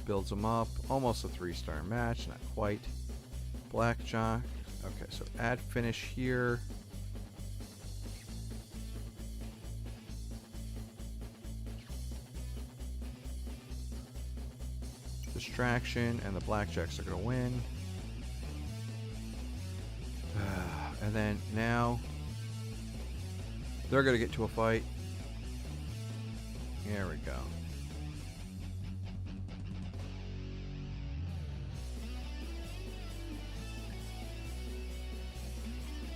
Builds them up. Almost a 3-star match. Not quite. Blackjack. Okay, so add finish here. Distraction, and the Blackjacks are going to win. And then now they're going to get to a fight. There we go.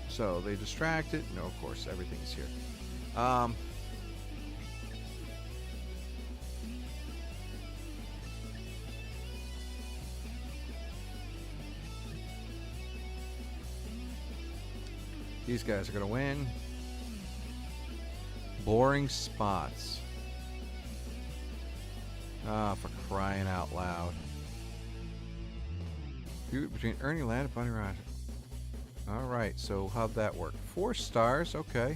So they distracted. No, of course, everything's here. These guys are going to win. Boring spots. For crying out loud. Feud between Ernie Ladd and Buddy Rogers. Alright, so how'd that work? 4 stars, okay.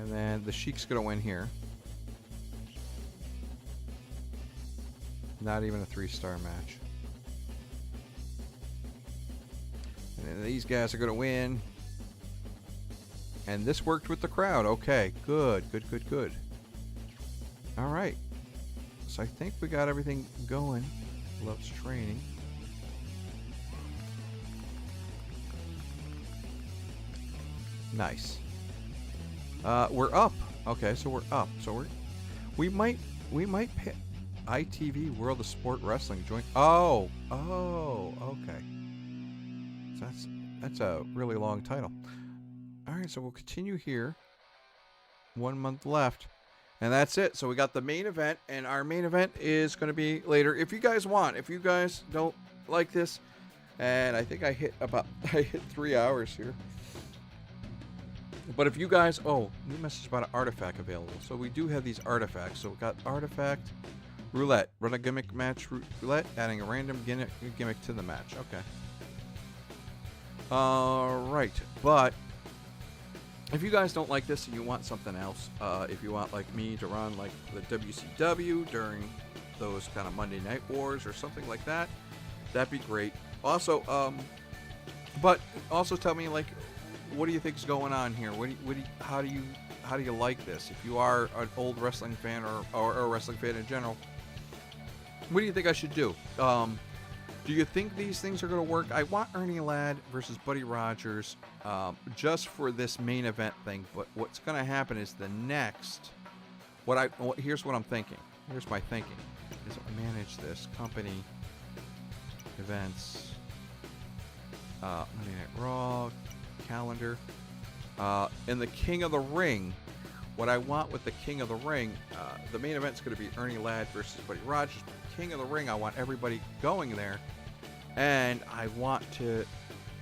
And then the Sheik's going to win here. Not even a 3-star match. And these guys are going to win. And this worked with the crowd. Okay, good. All right. So I think we got everything going. Loves training. Nice. We're up. Okay, so we're up. So we might pay ITV World of Sport Wrestling joint. Oh, okay. So that's a really long title. All right, so we'll continue here. 1 month left. And that's it. So we got the main event, and our main event is going to be later. If you guys want, if you guys don't like this, and I think I hit 3 hours here. But if you guys, new message about an artifact available. So we do have these artifacts. So we got artifact, roulette, run a gimmick match roulette, adding a random gimmick to the match. Okay. All right, but if you guys don't like this and you want something else, if you want like me to run like the WCW during those kind of Monday Night Wars or something like that, that'd be great. Also, but also tell me like, what do you think's going on here? How do you like this? If you are an old wrestling fan or a wrestling fan in general, what do you think I should do? Do you think these things are going to work? I want Ernie Ladd versus Buddy Rogers just for this main event thing. But what's going to happen is the next. Here's what I'm thinking. Here's my thinking. Is manage this company events. Monday Night Raw calendar. In the King of the Ring. What I want with the King of the Ring, the main event's going to be Ernie Ladd versus Buddy Rogers. King of the Ring, I want everybody going there, and I want to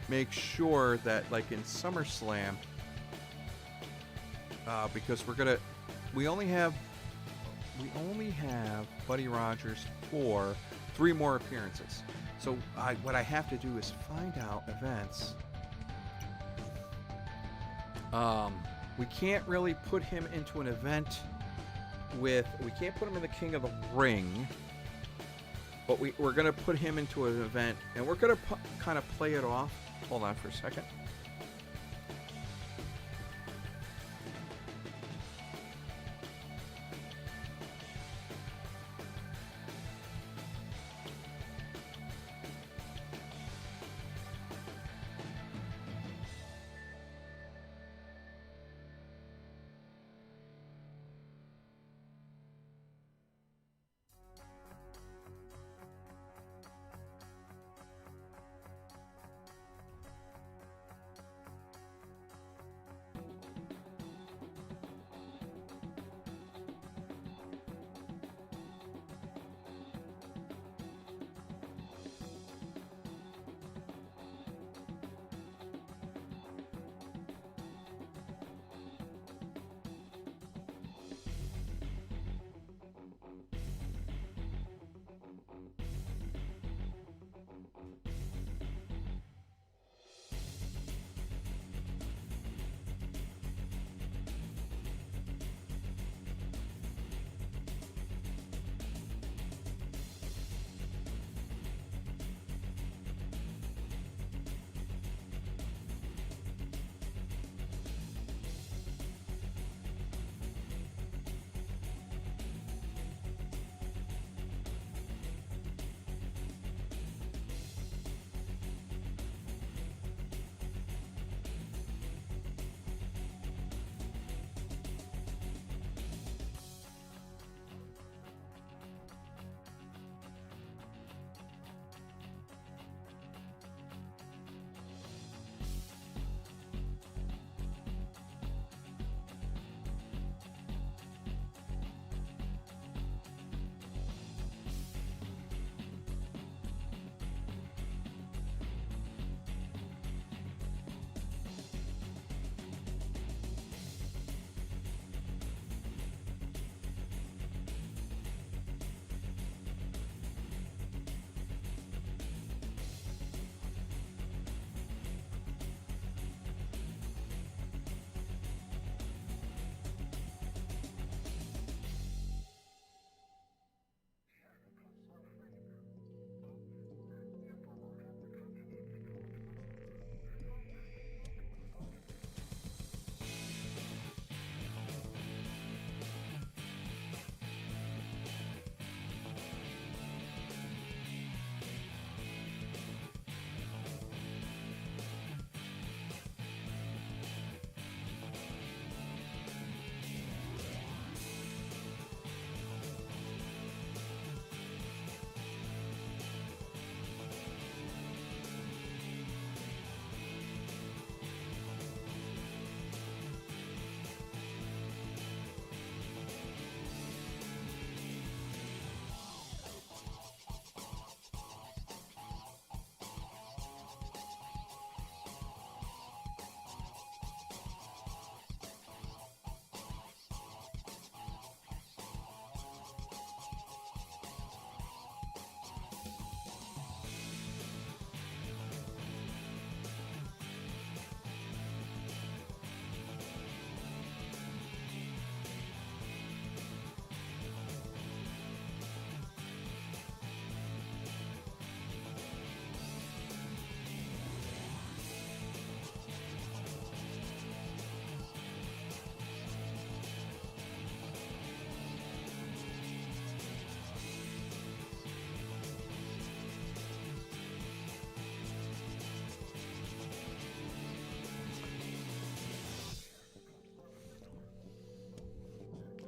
make sure that like in SummerSlam, because we only have Buddy Rogers for 3 more appearances. So what I have to do is find out events. We can't really put him into an event we can't put him in the King of the Ring, but we're going to put him into an event, and we're going to kind of play it off. Hold on for a second.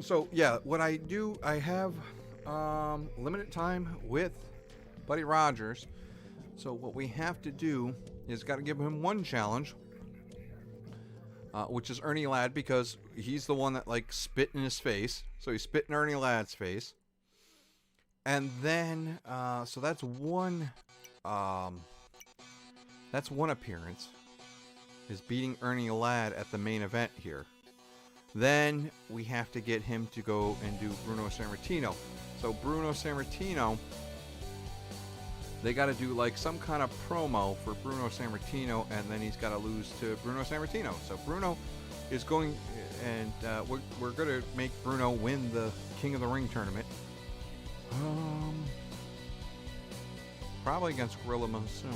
So yeah, what I do, I have limited time with Buddy Rogers. So what we have to do is got to give him one challenge, which is Ernie Ladd, because he's the one that like spit in his face. So he spit in Ernie Ladd's face, and then so that's one appearance, is beating Ernie Ladd at the main event here. Then we have to get him to go and do Bruno Sammartino. So Bruno Sammartino, they got to do like some kind of promo for Bruno Sammartino, and then he's got to lose to Bruno Sammartino. So Bruno is going, and we're going to make Bruno win the King of the Ring tournament. Probably against Gorilla Monsoon.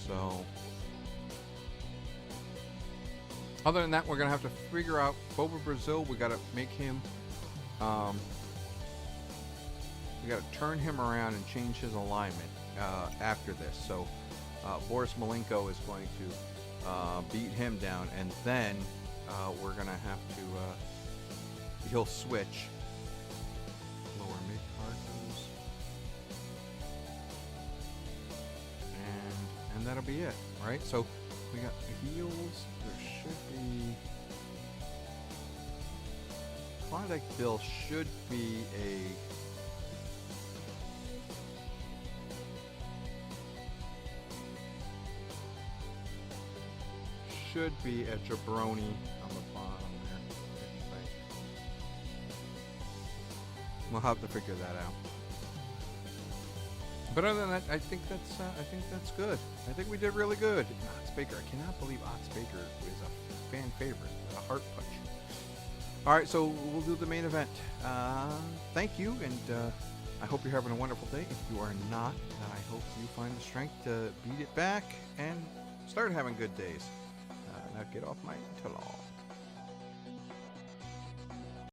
So other than that, we're going to have to figure out Boba Brazil. We got to make him, we got to turn him around and change his alignment after this. So Boris Malenko is going to beat him down, and then we're going to have to, he'll switch. Lower mid card, and that'll be it, right? So we got heels. There should be Klondike Bill should be a jabroni on the bottom there. I think. We'll have to figure that out. But other than that, I think that's good. I think we did really good. Ox Baker, I cannot believe Ox Baker is a fan favorite with a heart punch. All right, so we'll do the main event. Thank you, and I hope you're having a wonderful day. If you are not, then I hope you find the strength to beat it back and start having good days. Now get off my interlaw.